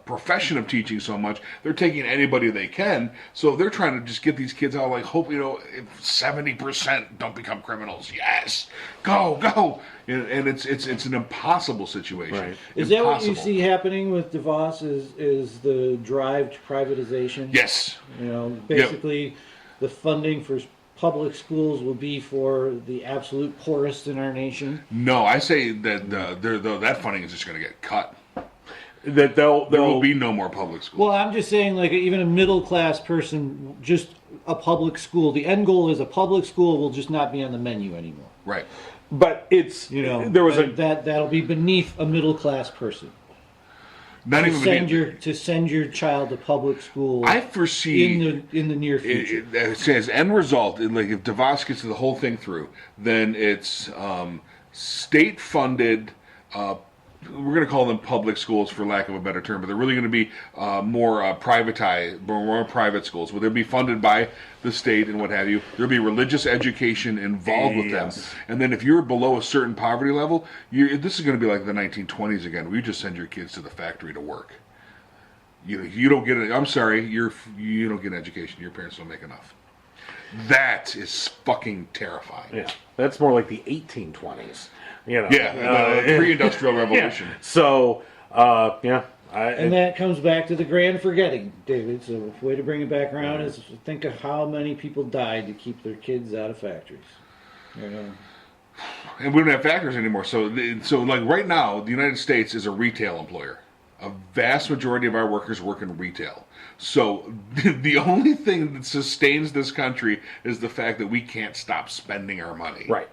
profession of teaching so much, they're taking anybody they can. So they're trying to just get these kids out. Like, hope if 70% don't become criminals. Yes, go. And it's an impossible situation. Right. Is that what you Impossible. see happening with DeVos? Is the drive to privatization? Yes. Basically, the funding for public schools will be for the absolute poorest in our nation. No, I say that that funding is just going to get cut. That There will be no more public schools. Well, I'm just saying, like, even a middle class person, just a public school. The end goal is a public school will just not be on the menu anymore. Right. But it's there was that'll be beneath a middle class person. Not To send your child to public school. I foresee in the near future. It says end result. Like if DeVos gets the whole thing through, then it's state funded. We're going to call them public schools for lack of a better term, but they're really going to be more private schools, where they'll be funded by the state and what have you. There'll be religious education involved with them, and then if you're below a certain poverty level, this is going to be like the 1920s again. We just send your kids to the factory to work. You don't get it. I'm sorry, you don't get an education. Your parents don't make enough. That is fucking terrifying. Yeah, that's more like the 1820s. Pre-industrial revolution. Yeah. So, And that comes back to the grand forgetting, David. So a way to bring it back around is to think of how many people died to keep their kids out of factories. And we don't have factories anymore. So like right now, the United States is a retail employer. A vast majority of our workers work in retail. So the only thing that sustains this country is the fact that we can't stop spending our money. Right.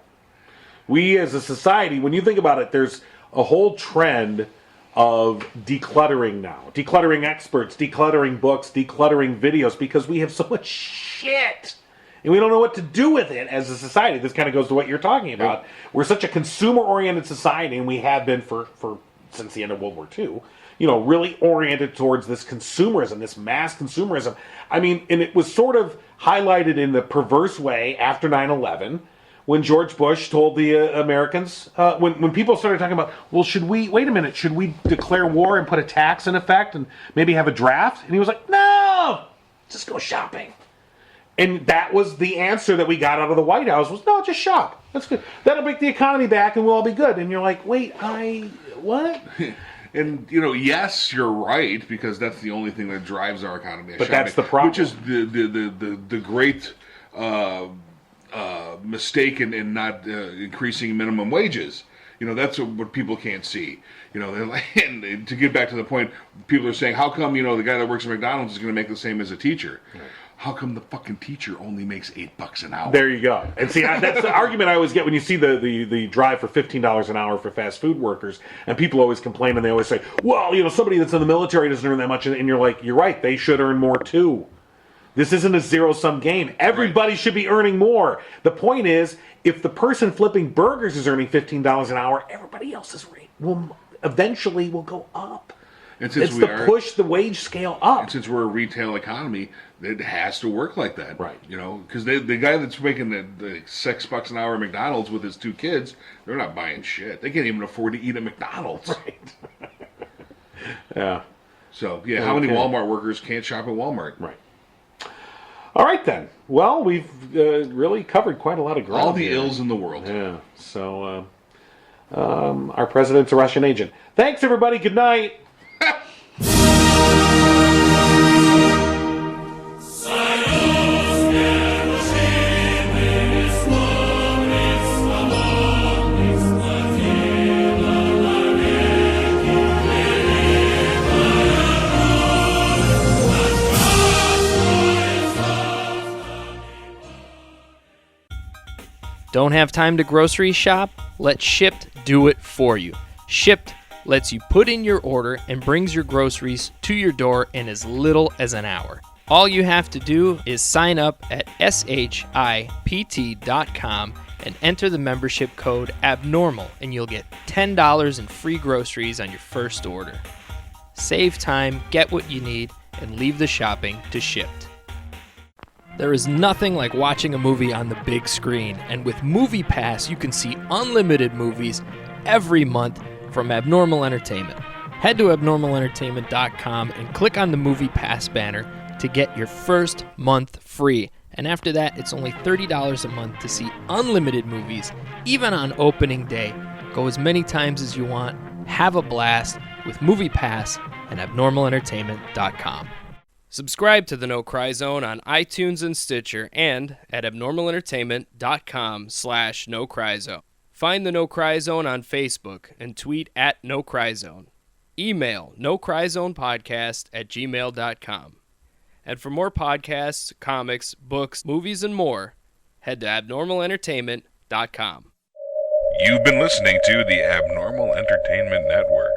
We as a society, when you think about it, there's a whole trend of decluttering now. Decluttering experts, decluttering books, decluttering videos, because we have so much shit. And we don't know what to do with it as a society. This kind of goes to what you're talking about. We're such a consumer-oriented society, and we have been for since the end of World War II, really oriented towards this consumerism, this mass consumerism. I mean, and it was sort of highlighted in the perverse way after 9/11, when George Bush told the Americans, when people started talking about, well, should we declare war and put a tax in effect and maybe have a draft? And he was like, no, just go shopping. And that was the answer that we got out of the White House was, no, just shop. That's good. That'll bring the economy back and we'll all be good. And you're like, wait, what? And, yes, you're right, because that's the only thing that drives our economy. But that's the problem. Which is the great mistake in not increasing minimum wages. That's what people can't see. They're like, and to get back to the point, people are saying, how come, the guy that works at McDonald's is going to make the same as a teacher? Right. How come the fucking teacher only makes $8 an hour? There you go. And see, that's the argument I always get when you see the drive for $15 an hour for fast food workers, and people always complain and they always say, well, somebody that's in the military doesn't earn that much, and you're like, you're right, they should earn more too. This isn't a zero-sum game. Everybody should be earning more. The point is, if the person flipping burgers is earning $15 an hour, everybody else's rate will eventually go up. And since it's push the wage scale up. And since we're a retail economy, it has to work like that. Right. Because the guy that's making the $6 an hour at McDonald's with his 2 kids, they're not buying shit. They can't even afford to eat at McDonald's. Right. Yeah. So, how many Walmart workers can't shop at Walmart? Right. All right, then. Well, we've really covered quite a lot of ground. All the ills in the world. Yeah. So, our president's a Russian agent. Thanks, everybody. Good night. Don't have time to grocery shop? Let Shipt do it for you. Shipt lets you put in your order and brings your groceries to your door in as little as an hour. All you have to do is sign up at shipt.com and enter the membership code ABNORMAL, and you'll get $10 in free groceries on your first order. Save time, get what you need, and leave the shopping to Shipt. There is nothing like watching a movie on the big screen, and with MoviePass, you can see unlimited movies every month from Abnormal Entertainment. Head to abnormalentertainment.com and click on the MoviePass banner to get your first month free. And after that, it's only $30 a month to see unlimited movies, even on opening day. Go as many times as you want. Have a blast with MoviePass and abnormalentertainment.com. Subscribe to the No Cry Zone on iTunes and Stitcher and at abnormalentertainment.com/No Cry Zone. Find the No Cry Zone on Facebook and tweet at No Cry Zone. Email nocryzonepodcast@gmail.com. And for more podcasts, comics, books, movies, and more, head to abnormalentertainment.com. You've been listening to the Abnormal Entertainment Network.